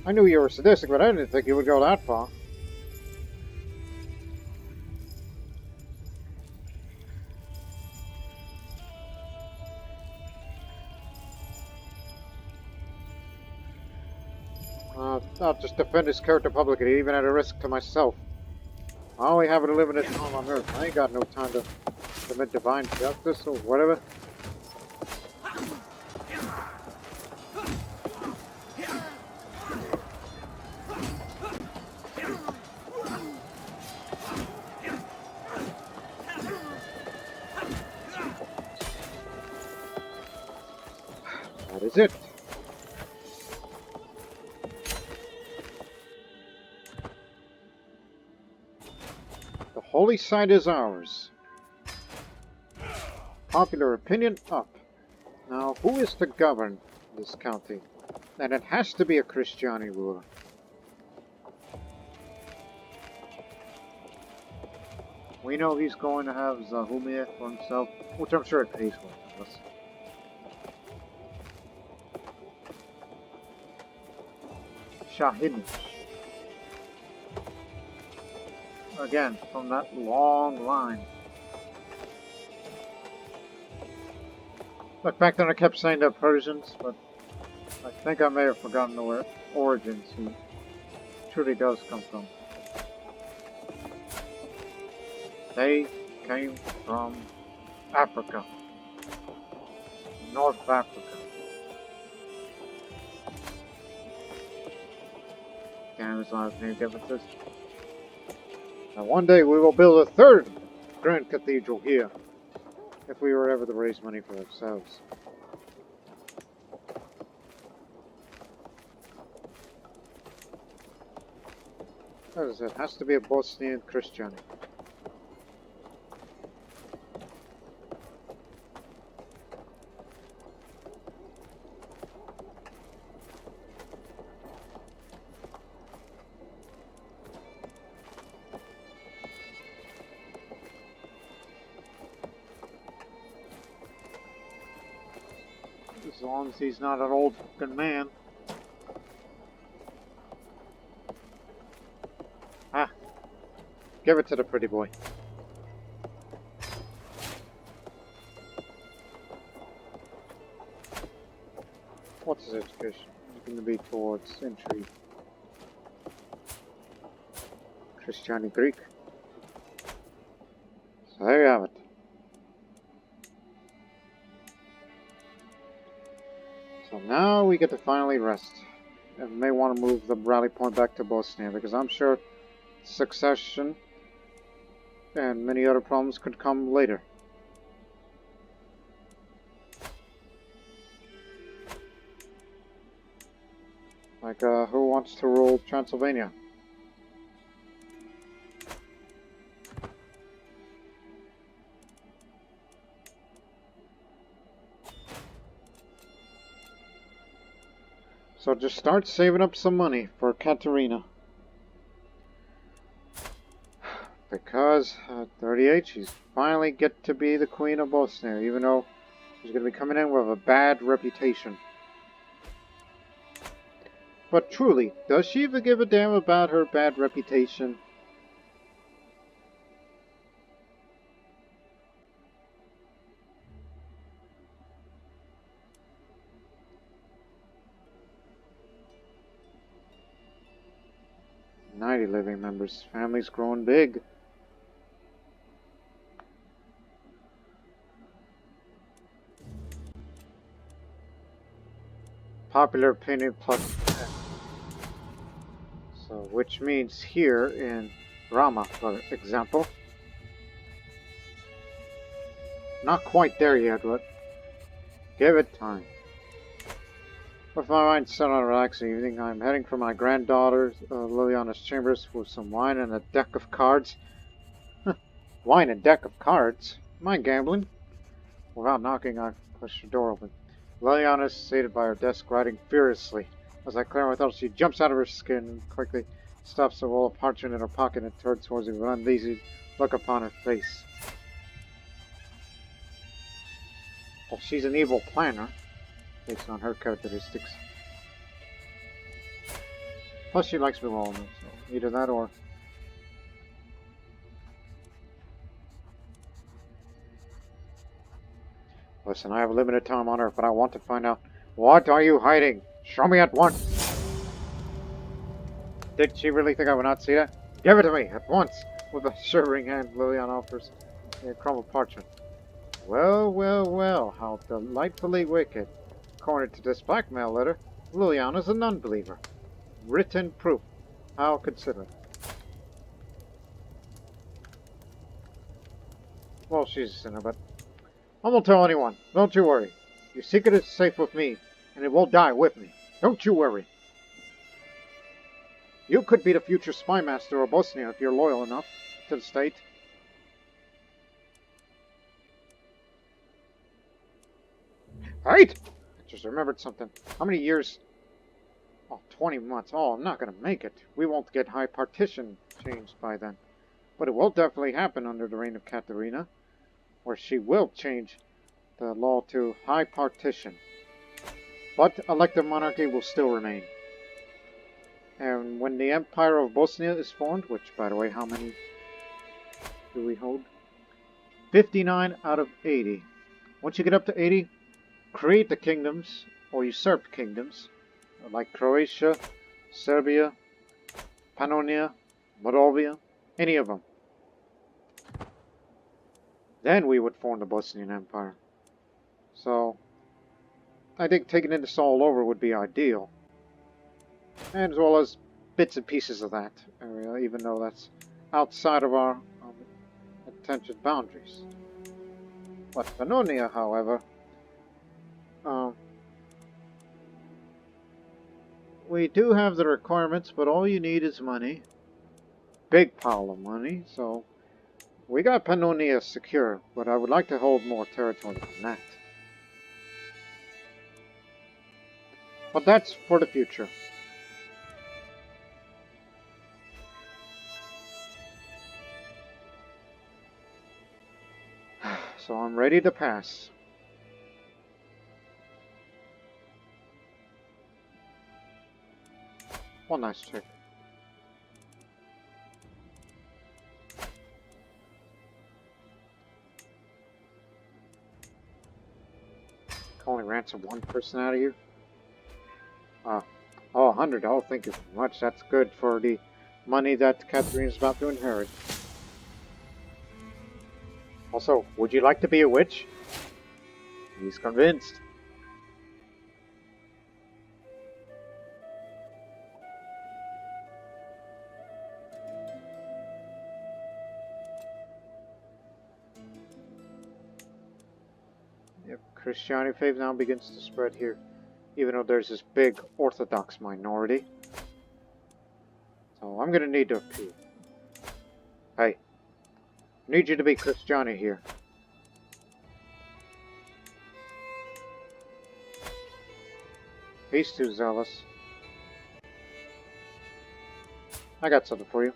I knew you were sadistic, but I didn't think you would go that far. I'll just defend his character publicly, even at a risk to myself. I only have a limited time on Earth. I ain't got no time to commit divine justice or whatever. That is it. The holy site is ours. Popular opinion up. Now, who is to govern this county? And it has to be a Christiani ruler. We know he's going to have Zahumia for himself, which I'm sure it pays for us. Shahid. Again, from that long line. Look, back then I kept saying they're Persians, but I think I may have forgotten the origins he truly does come from. They came from Africa. North Africa. Damn, there's a lot of name differences. Now one day we will build a third grand cathedral here, if we were ever to raise money for ourselves. As it has to be a Bosnian Christian. As long as he's not an old fucking man. Ah. Give it to the pretty boy. What's his education? He's going to be towards entry. Christianity Greek. So there you have it. So now we get to finally rest. And may want to move the rally point back to Bosnia, because I'm sure succession and many other problems could come later. Like, who wants to rule Transylvania? So just start saving up some money for Katerina. Because at 38, she's finally get to be the Queen of Bosnia, even though she's going to be coming in with a bad reputation. But truly, does she even give a damn about her bad reputation? 90 living members. Family's growing big. Popular opinion plus 10. So, which means here in Rama, for example. Not quite there yet, but give it time. With my mind set on a relaxing evening, I'm heading for my granddaughter Liliana's chambers with some wine and a deck of cards. Wine and deck of cards? Mind gambling? Without knocking, I push the door open. Liliana is seated by her desk, writing furiously. As I clear my thoughts, she jumps out of her skin and quickly stuffs a roll of parchment in her pocket and turns towards me with an uneasy look upon her face. Well, she's an evil planner, based on her characteristics. Plus, she likes me well enough, so either that or... Listen, I have limited time on Earth, but I want to find out. What are you hiding? Show me at once! Did she really think I would not see that? Give it to me, at once! With a shivering hand, Liliana offers me a crumb of parchment. Well, well, well, how delightfully wicked. According to this blackmail letter, Liliana's a non-believer. Written proof. I'll consider it. Well, she's a sinner, but I won't tell anyone. Don't you worry. Your secret is safe with me, and it will die with me. Don't you worry. You could be the future spy master of Bosnia if you're loyal enough to the state. Right? I just remembered something. How many years? Oh, 20 months. Oh, I'm not going to make it. We won't get high partition changed by then. But it will definitely happen under the reign of Katerina, where she will change the law to high partition. But elective monarchy will still remain. And when the Empire of Bosnia is formed, which, by the way, how many do we hold? 59 out of 80. Once you get up to 80, create the kingdoms, or usurp kingdoms, like Croatia, Serbia, Pannonia, Moldavia, any of them. Then we would form the Bosnian Empire. So, I think taking this all over would be ideal. And as well as bits and pieces of that area, even though that's outside of our attention boundaries. But Pannonia, however, we do have the requirements, but all you need is money. Big pile of money, so we got Pannonia secure, but I would like to hold more territory than that. But that's for the future. So I'm ready to pass. One nice trick. Can only ransom one person out of here? Oh, 100. Oh, thank you very much. That's good for the money that Katerina's about to inherit. Also, would you like to be a witch? He's convinced. Yep, Christianity faith now begins to spread here, even though there's this big Orthodox minority. So I'm gonna need to appeal. Hey, I need you to be Christiani here. He's too zealous. I got something for you.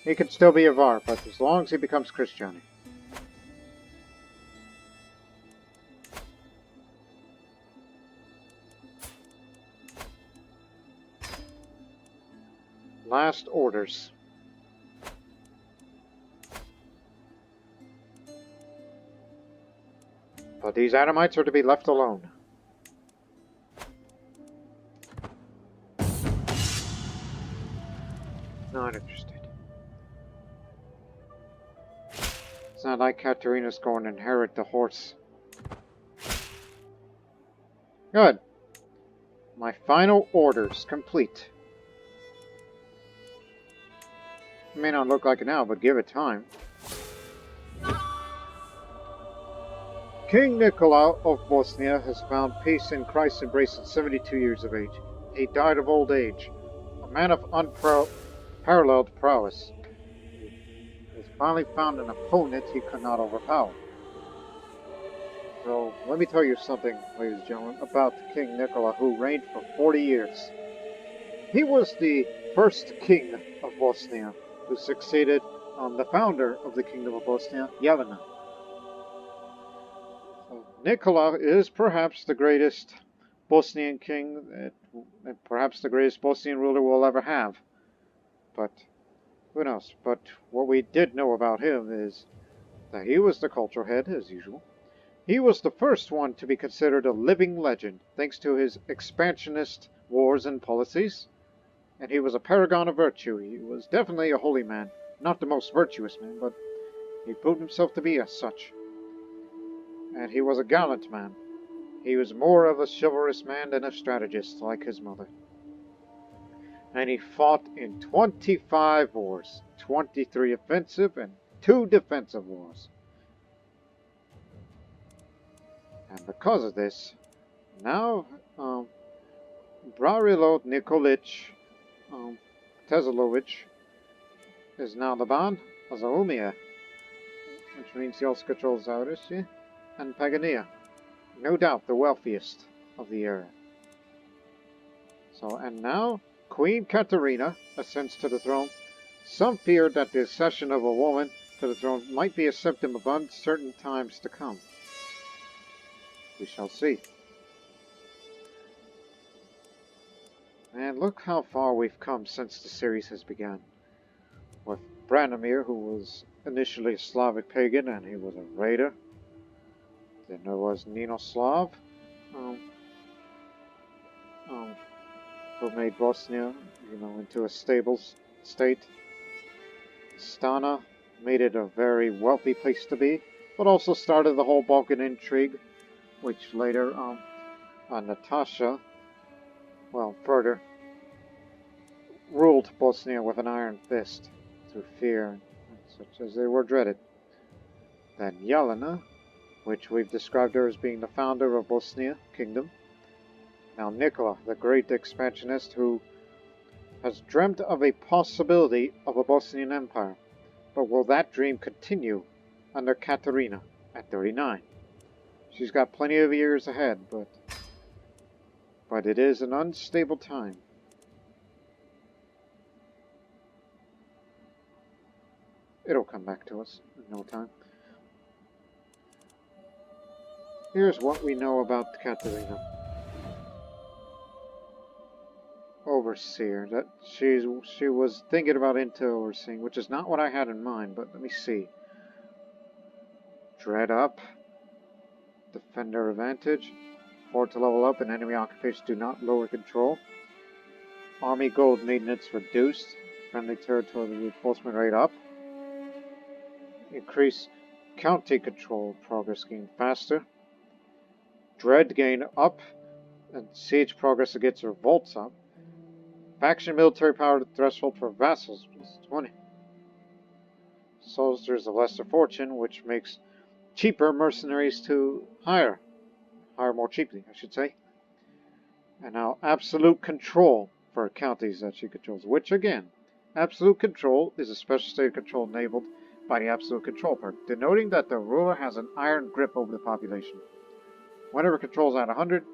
He could still be a Var, but as long as he becomes Christiani. Last orders. But these Adamites are to be left alone. not interested. It's not like Katerina's going to inherit the horse. Good. My final orders complete. It may not look like it now, but give it time. King Nikola of Bosnia has found peace in Christ's embrace at 72 years of age. He died of old age, a man of unparalleled prowess. He has finally found an opponent he could not overpower. So, let me tell you something, ladies and gentlemen, about King Nikola, who reigned for 40 years. He was the first king of Bosnia, who succeeded the founder of the Kingdom of Bosnia, Jelena. So, Nikola is perhaps the greatest Bosnian king, and perhaps the greatest Bosnian ruler we'll ever have. But, who knows? But what we did know about him is that he was the cultural head, as usual. He was the first one to be considered a living legend, thanks to his expansionist wars and policies. And he was a paragon of virtue. He was definitely a holy man. Not the most virtuous man, but he proved himself to be as such. And he was a gallant man. He was more of a chivalrous man than a strategist, like his mother. And he fought in 25 wars, 23 offensive and 2 defensive wars. And because of this, now Branislav Nikolic Tezolovich is now the Ban of Zaumia, which means he also controls Zaurishi and Pagania, no doubt the wealthiest of the era. So, and now Queen Katerina ascends to the throne. Some fear that the accession of a woman to the throne might be a symptom of uncertain times to come. We shall see. And look how far we've come since the series has begun. With Branimir, who was initially a Slavic pagan and he was a raider. Then there was Ninoslav, who made Bosnia, into a stable state. Stana made it a very wealthy place to be, but also started the whole Balkan intrigue, which later, Natasha, further ruled Bosnia with an iron fist through fear, such as they were dreaded. Then Jelena, which we've described her as being the founder of Bosnia Kingdom. Now Nikola, the great expansionist who has dreamt of a possibility of a Bosnian Empire. But will that dream continue under Katerina at 39? She's got plenty of years ahead, but it is an unstable time. It'll come back to us in no time. Here's what we know about Katerina. Overseer. That she was thinking about into overseeing, which is not what I had in mind, but let me see. Dread up. Defender advantage. 4 to level up, and enemy occupations do not lower control. Army gold maintenance reduced. Friendly territory reinforcement rate up. Increase county control progress gain faster. Dread gain up, and siege progress against revolts up. Faction military power threshold for vassals plus 20. Soldiers of lesser fortune, which makes cheaper mercenaries to hire more cheaply, I should say. And now absolute control for counties that she controls, which again, absolute control is a special state of control enabled by the absolute control perk, denoting that the ruler has an iron grip over the population. Whenever control is at 100,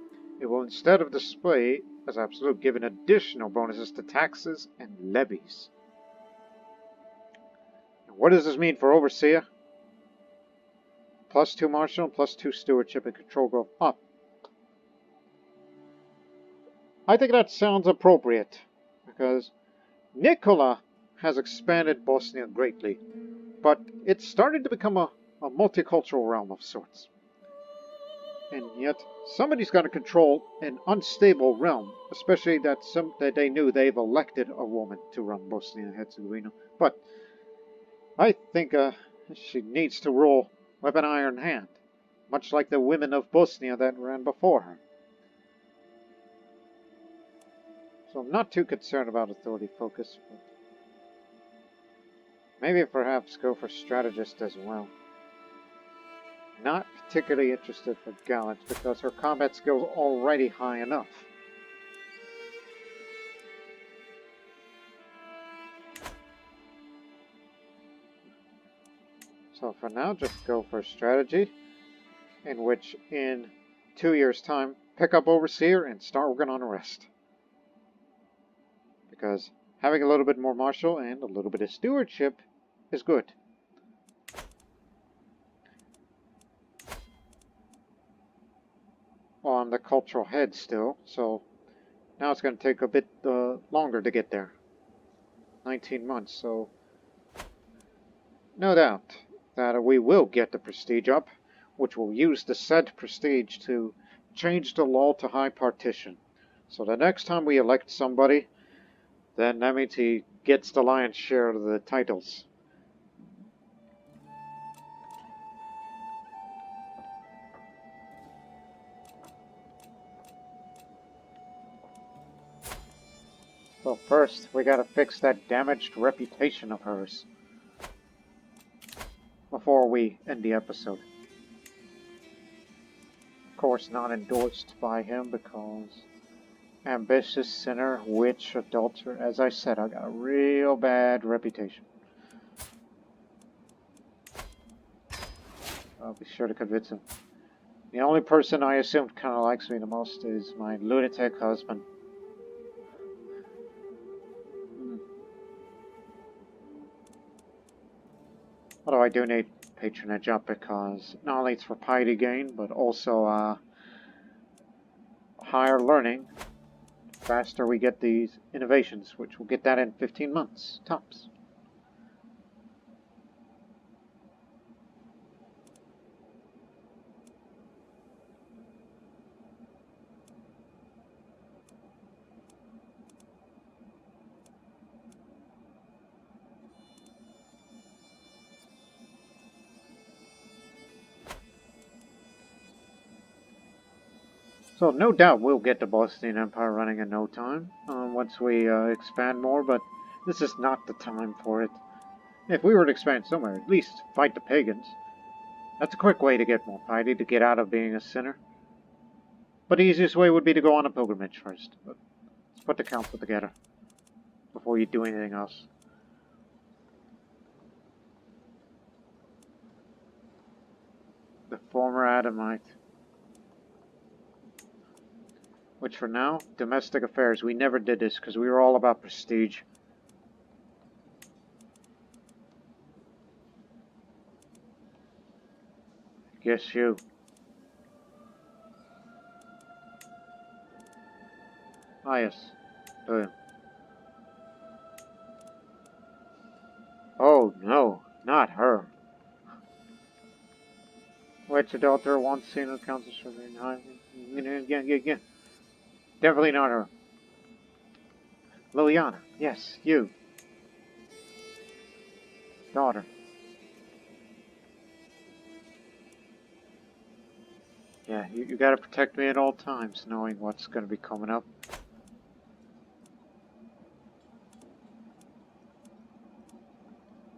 it will, instead of display as absolute, give an additional bonuses to taxes and levies. And what does this mean for Overseer? +2 martial, +2 stewardship, and control go up. I think that sounds appropriate, because Nikola has expanded Bosnia greatly, but it's started to become a multicultural realm of sorts. And yet, somebody's got to control an unstable realm, especially that they knew they've elected a woman to run Bosnia and Herzegovina. But I think she needs to rule with an iron hand, much like the women of Bosnia that ran before her. So I'm not too concerned about authority focus, but maybe perhaps go for strategist as well. Not particularly interested for gallant because her combat skills are already high enough. So for now, just go for strategy, in which in 2 years' time, pick up Overseer and start working on the rest. Because having a little bit more martial and a little bit of stewardship is good. Well, I'm the cultural head still, so now it's going to take a bit longer to get there. 19 months, so no doubt that we will get the prestige up, which will use the said prestige to change the law to high partition. So the next time we elect somebody, then that means he gets the lion's share of the titles. So first, we gotta fix that damaged reputation of hers before we end the episode. Of course, not endorsed by him because ambitious, sinner, witch, adulterer. As I said, I got a real bad reputation. I'll be sure to convince him. The only person I assumed kind of likes me the most is my lunatic husband. Although I do need patronage up because not only it's for piety gain, but also higher learning. Faster we get these innovations, which we'll get that in 15 months, tops. So no doubt we'll get the Bosnian Empire running in no time, once we expand more, but this is not the time for it. If we were to expand somewhere, at least fight the pagans. That's a quick way to get more piety, to get out of being a sinner. But the easiest way would be to go on a pilgrimage first. But let's put the council together before you do anything else. The former Adamite. Which for now, domestic affairs. We never did this because we were all about prestige. Guess you. Ah yes. Oh no, not her. Which adulterer once seen with council serving high? Again. Definitely not her. Liliana. Yes, you. Daughter. Yeah, you gotta protect me at all times, knowing what's gonna be coming up.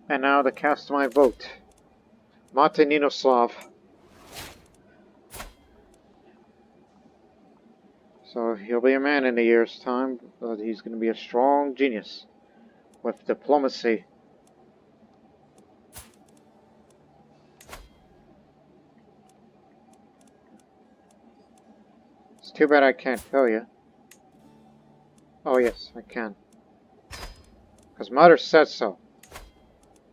And now to cast my vote. Mate Ninoslav. So he'll be a man in a year's time, but he's gonna be a strong genius. With diplomacy. It's too bad I can't tell you. Oh yes, I can. Because Mother says so.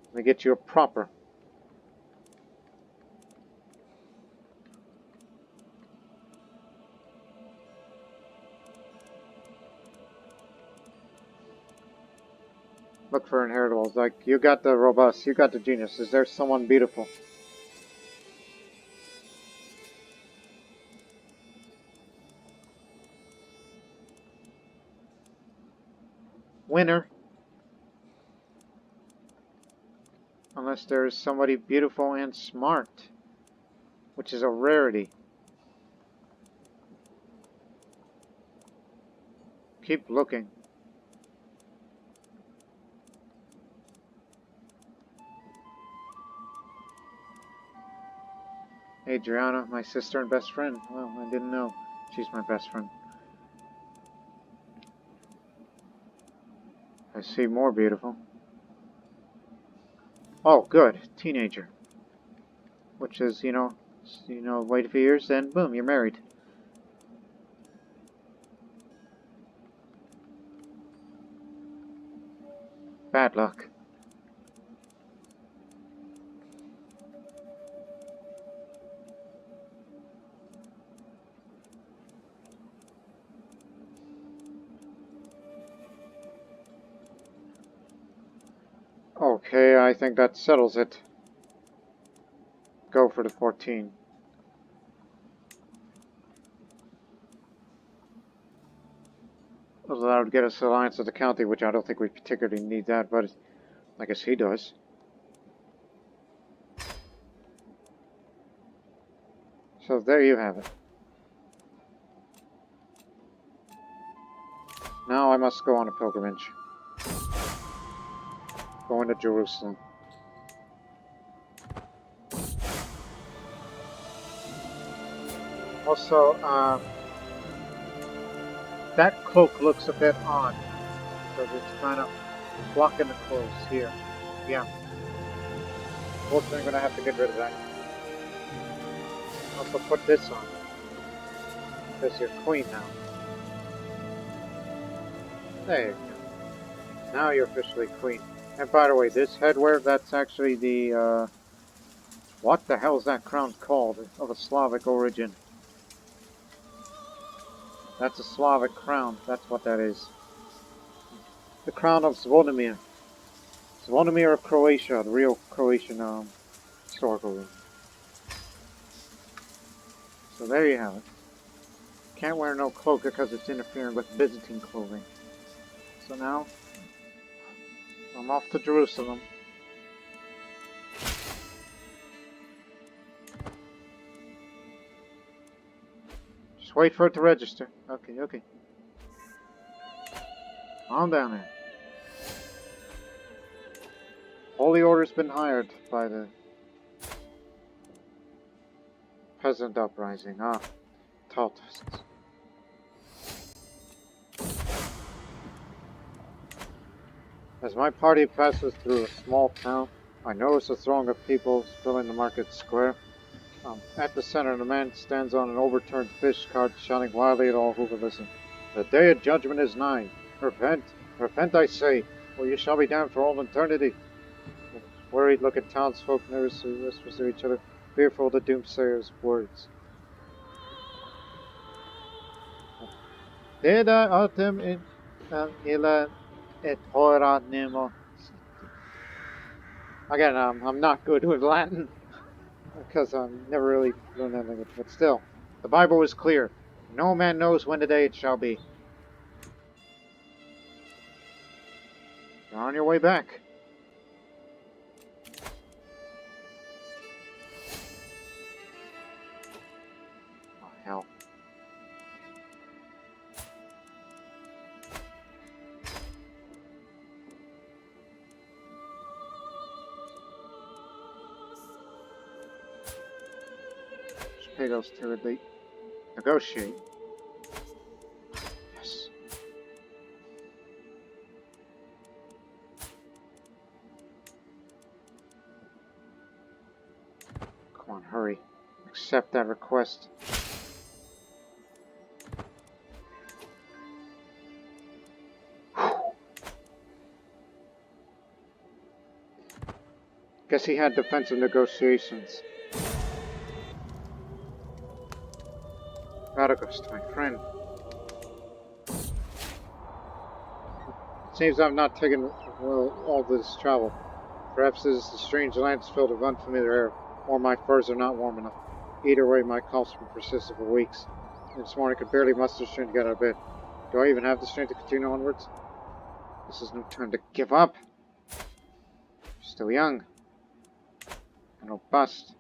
Let me get you a proper. Look for inheritables. Like, you got the robust, you got the genius. Is there someone beautiful? winner. Unless there's somebody beautiful and smart, which is a rarity. Keep looking. Adriana, my sister and best friend. Well, I didn't know. She's my best friend. I see more beautiful. Oh, good. Teenager. Which is, wait a few years, then boom, you're married. Bad luck. Okay, I think that settles it. Go for the 14. Well, that would get us alliance of the county, which I don't think we particularly need that, but I guess he does. So there you have it. Now I must go on a pilgrimage. Going to Jerusalem. Also, that cloak looks a bit odd, because it's kind of blocking the clothes here. Yeah. Unfortunately, I'm going to have to get rid of that. Also put this on, because you're queen now. There you go. Now you're officially queen. And by the way, this headwear, that's actually the, what the hell is that crown called? Of a Slavic origin. That's a Slavic crown. That's what that is. The crown of Zvonimir. Zvonimir of Croatia, the real Croatian historical room. So there you have it. Can't wear no cloak because it's interfering with Byzantine clothing. So now, I'm off to Jerusalem. Just wait for it to register. Okay, okay. On down there. Holy Order's been hired by the peasant uprising. Ah, Taltoists. As my party passes through a small town, I notice a throng of people filling the market square. At the center, a man stands on an overturned fish cart, shouting wildly at all who will listen. The day of judgment is nigh. Repent, repent, I say, or you shall be damned for all eternity. Worried look at townsfolk nervously whisper to each other, fearful of the doomsayer's words. Deda autem in illa et hora nemo. Again, I'm not good with Latin, because I never really learned that language, but still, the Bible is clear. No man knows when the day it shall be. You're on your way back. Oh, hell. Just pay those terribly. Negotiate. Yes. Come on, hurry. Accept that request. Guess he had defensive negotiations. Radagast, my friend. It seems I've not taken all this travel. Perhaps this is the strange lands filled with unfamiliar air, or my furs are not warm enough. Either way, my cough's been persistent for weeks. This morning I could barely muster strength to get out of bed. Do I even have the strength to continue onwards? This is no time to give up. Still young and robust.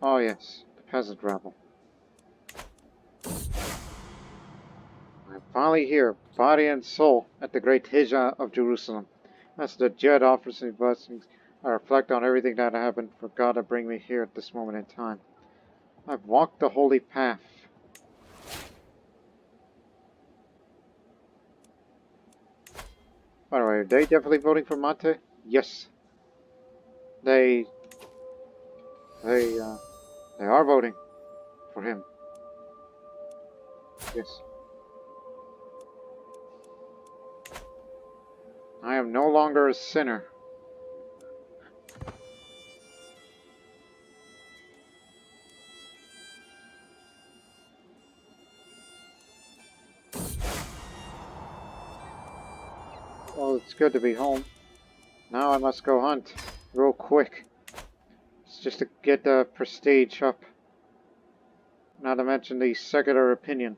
Oh yes, the peasant rabble. I'm finally here, body and soul, at the great Hijjah of Jerusalem. As the Jed offers me blessings, I reflect on everything that happened for God to bring me here at this moment in time. I've walked the holy path. By the way, are they definitely voting for Mate? Yes. They are voting for him. Yes. I am no longer a sinner. Well, it's good to be home. Now I must go hunt. Real quick. It's just to get the prestige up. Not to mention the secular opinion.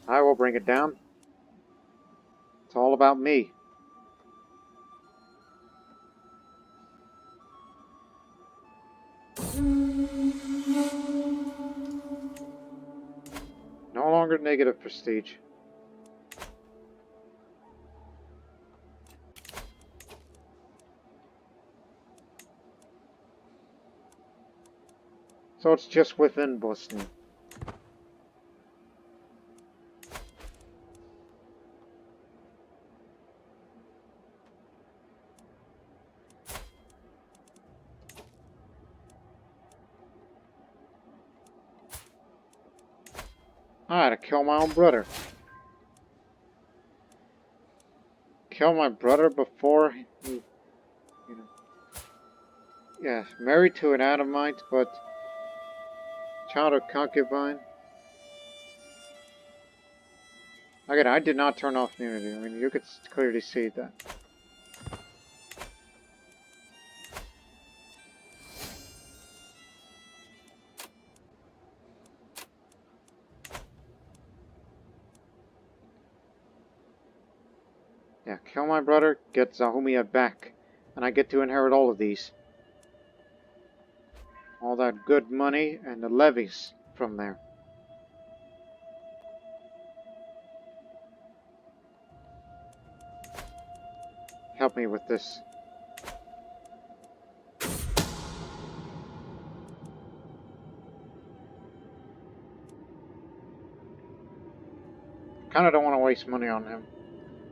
I will bring it down. It's all about me. No longer negative prestige. So it's just within Bosnia. I had to kill my own brother. Kill my brother before he, you know. Yeah, married to an Adamite, but child of concubine. Again, I did not turn off nudity. I mean, you could clearly see that. Yeah, kill my brother, get Zahumia back, and I get to inherit all of these. All that good money and the levies from there. Help me with this. Kinda don't want to waste money on him,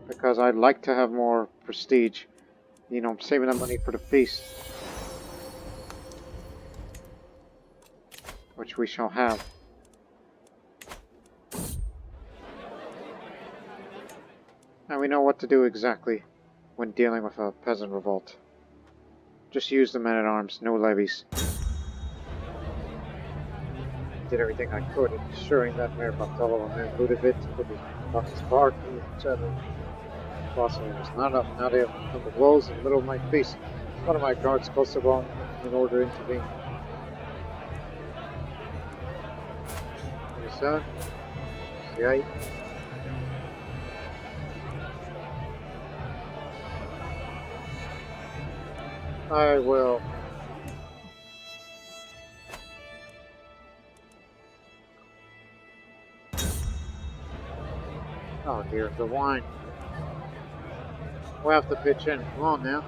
because I'd like to have more prestige. You know, saving that money for the feast. Which we shall have. And we know what to do exactly when dealing with a peasant revolt. Just use the men-at-arms, no levies. Did everything I could, ensuring that Mayor Bartolo and Ludovic could be spark from each other. Possibly was not enough. Now they have come to blows in the middle of my feast. One of my guards Kosovo in order to intervene. 27. 68. I will. Oh dear, the wine. We'll have to pitch in. Come on now.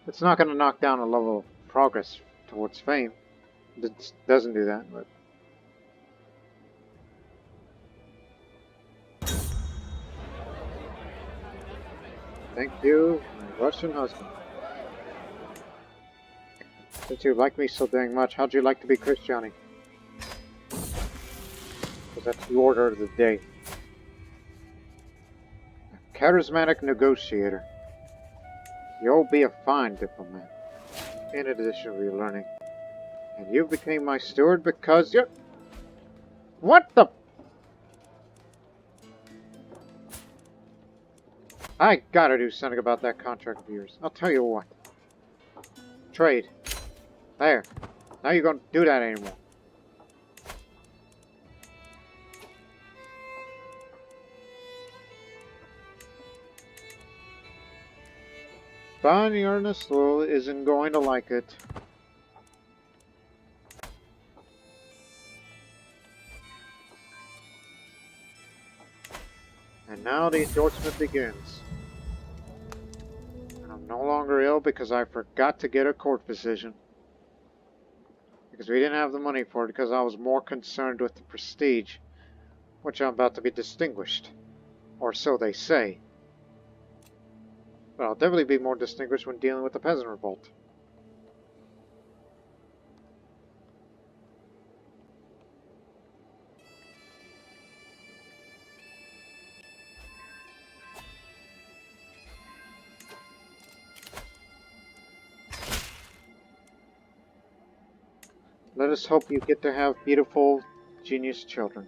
It's not going to knock down a level of progress towards fame. It doesn't do that, but... Thank you, my Russian husband. Since you like me so dang much, how'd you like to be Christiani? Because that's the order of the day. A charismatic negotiator. You'll be a fine diplomat. In addition to your learning. And you became my steward because you're... What the... I gotta do something about that contract of yours. I'll tell you what. Trade. There. Now you're gonna do that anymore. Bonnie Ernest isn't going to like it. And now the endorsement begins. And I'm no longer ill because I forgot to get a court physician. Because we didn't have the money for it, because I was more concerned with the prestige, which I'm about to be distinguished. Or so they say. But I'll definitely be more distinguished when dealing with the peasant revolt. Let us hope you get to have beautiful, genius children.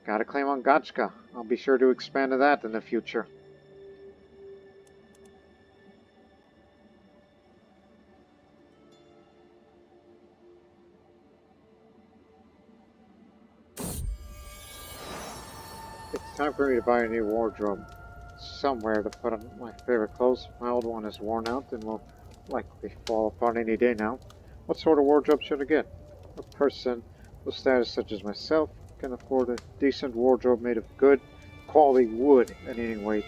Got a claim on Gotchka. I'll be sure to expand to that in the future. It's time for me to buy a new wardrobe. Somewhere to put on my favorite clothes. My old one is worn out and will likely fall apart any day now. What sort of wardrobe should I get? A person with status such as myself can afford a decent wardrobe made of good quality wood at any weight.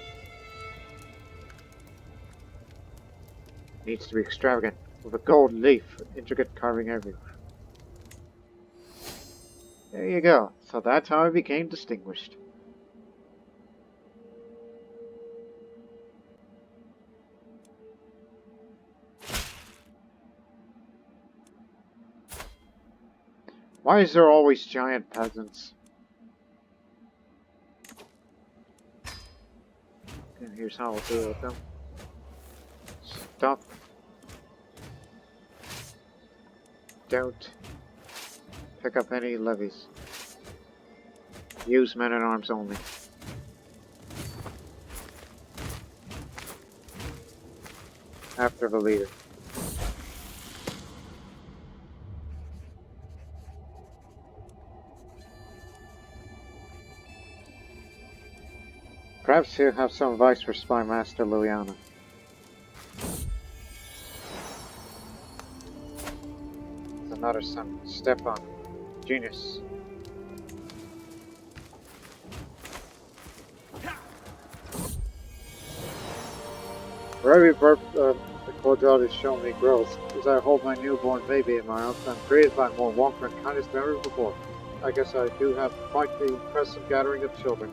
Needs to be extravagant, with a gold leaf, intricate carving everywhere. There you go. So that's how I became distinguished. Why is there always giant peasants? And here's how we'll deal with them. Stop. Don't pick up any levies. Use men-at-arms only. After the leader. Perhaps you have some advice for Spy Master Liliana. There's another son, Stepan. Genius. For every birth the Quadrant has shown me growth, as I hold my newborn baby in my arms, I'm greeted by more warmth and kindness than ever before. I guess I do have quite the impressive gathering of children.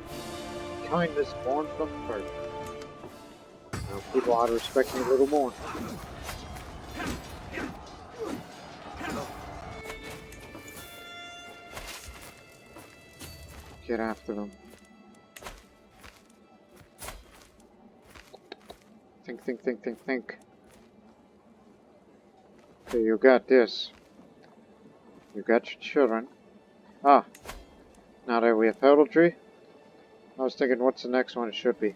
Kindness born from birth. Now people ought to respect me a little more. Get after them. Think. Okay, you got this. You got your children. Ah, now that we have heraldry, I was thinking what's the next one it should be.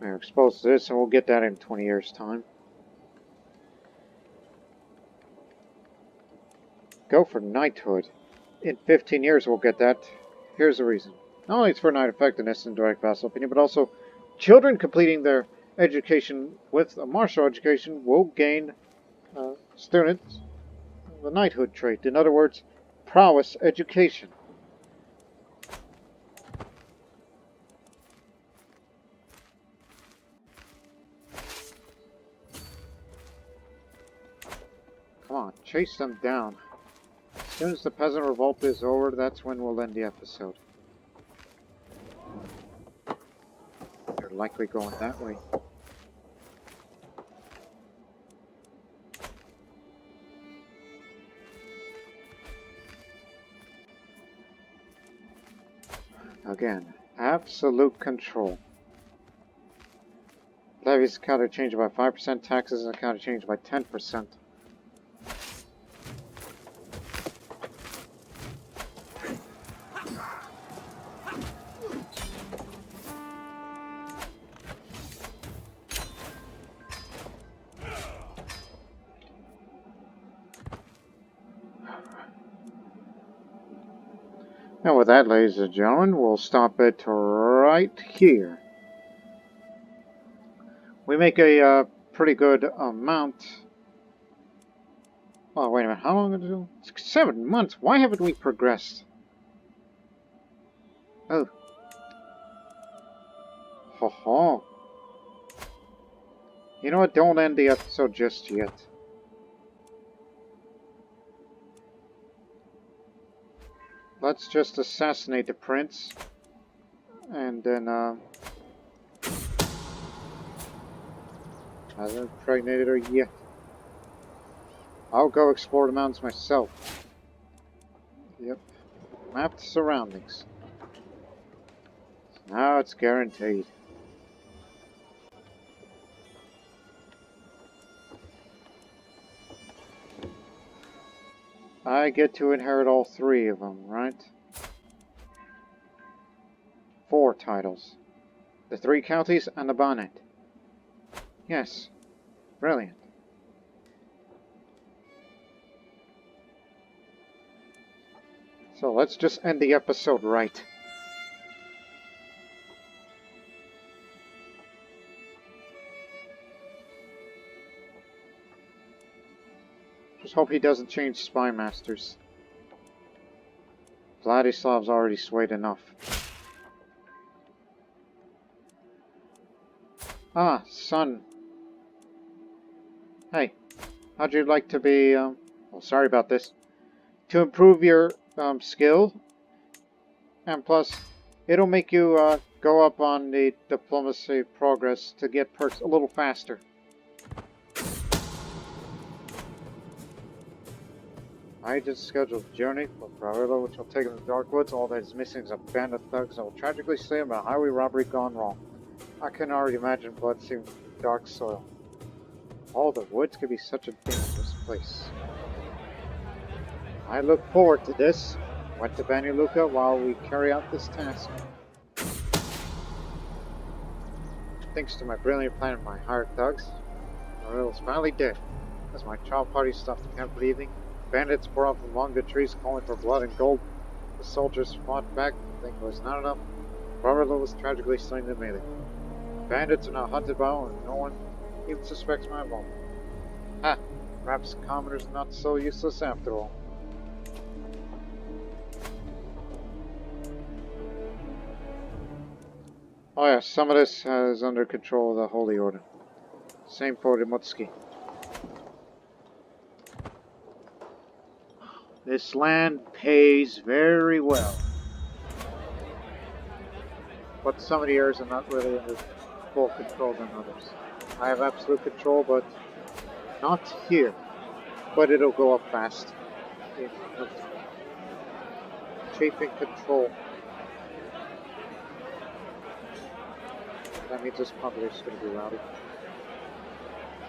We're exposed to this and we'll get that in 20 years' time. Go for knighthood. In 15 years we'll get that. Here's the reason. Not only it's for knight effectiveness and direct vassal opinion, but also children completing their education with a martial education will gain students the knighthood trait. In other words, prowess education. Come on, chase them down. As soon as the peasant revolt is over, that's when we'll end the episode. They're likely going that way. Again, absolute control. Levies counter change by 5%, taxes and counter change by 10%. And with that, ladies and gentlemen, we'll stop it right here. We make a pretty good amount. Oh, wait a minute. How long did it do? 7 months. Why haven't we progressed? Oh. Ho ho. You know what? Don't end the episode just yet. Let's just assassinate the prince. And then, hasn't impregnated her yet. I'll go explore the mountains myself. Yep. Map the surroundings. Now it's guaranteed. I get to inherit all 3 of them, right? 4 titles. The 3 counties and the bonnet. Yes. Brilliant. So let's just end the episode right. Just hope he doesn't change spy masters. Vladislav's already swayed enough. Ah, son. Hey, how'd you like to be, oh, sorry about this. To improve your, skill, and plus, it'll make you, go up on the diplomacy progress to get perks a little faster. I just scheduled a journey for Crusader, which will take him to the Dark Woods. All that is missing is a band of thugs that will tragically slay him by a highway robbery gone wrong. I can already imagine blood seeing dark soil. All the woods could be such a dangerous place. I look forward to this. Went to Banja Luka while we carry out this task. Thanks to my brilliant plan and my hired thugs, Morel's finally dead. As my child party stopped the camp for the evening, bandits poured out from among the trees calling for blood and gold. The soldiers fought back, thinking it was not enough. Robert was tragically slain in melee. Bandits are now hunted by all, and no one even suspects my involvement. Ha! Perhaps commoners are not so useless after all. Oh yeah, some of this is under control of the Holy Order. Same for Rimutski. This land pays very well. But some of the areas are not really under full control than others. I have absolute control, but not here. But it'll go up fast. Chafing control. That means this population is going to be rowdy.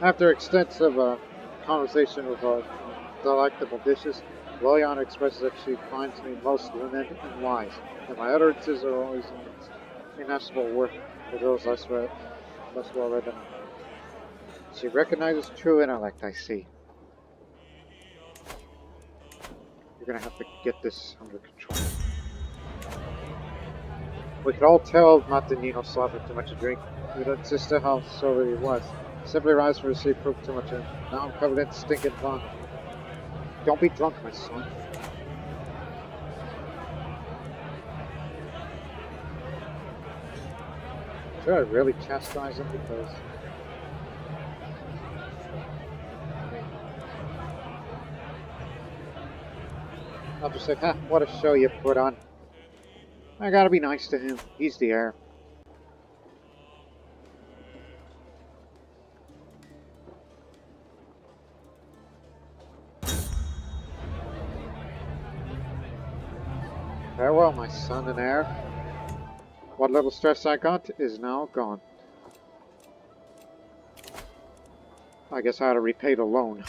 After extensive conversation with our delectable dishes, Liliana expresses that she finds me most learned and wise, and my utterances are always inestimable worth for those less well read than I. She recognizes true intellect, I see. You're going to have to get this under control. We could all tell Martinino suffered too much to drink. We don't insist how sober he was. Simply rise from the sea proved too much, and now I'm covered in stinking vomit. Don't be drunk, my son. Should I really chastise him because... I'll just say, ha, what a show you put on. I gotta be nice to him. He's the heir. Farewell, my son and heir. What little stress I got is now gone. I guess I had to repay the loan.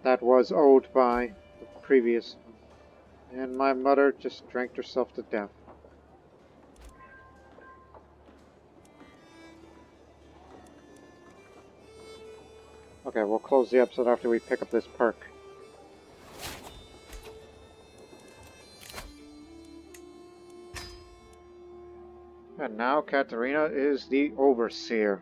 That was owed by the previous one. And my mother just drank herself to death. Okay, we'll close the episode after we pick up this perk. And now Katerina is the Overseer.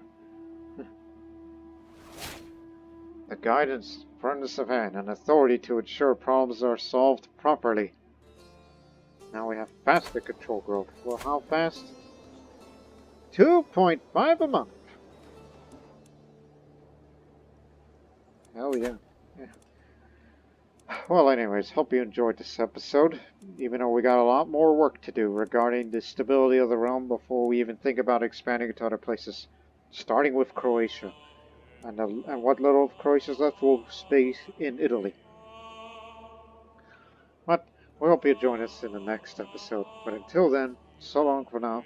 The guidance, firmness of hand, and authority to ensure problems are solved properly. Now we have faster control growth. Well, how fast? 2.5 a month. Hell yeah. Well, anyways, hope you enjoyed this episode, even though we got a lot more work to do regarding the stability of the realm before we even think about expanding to other places, starting with Croatia. And what little of Croatia's left will stay in Italy. But we hope you join us in the next episode. But until then, so long for now.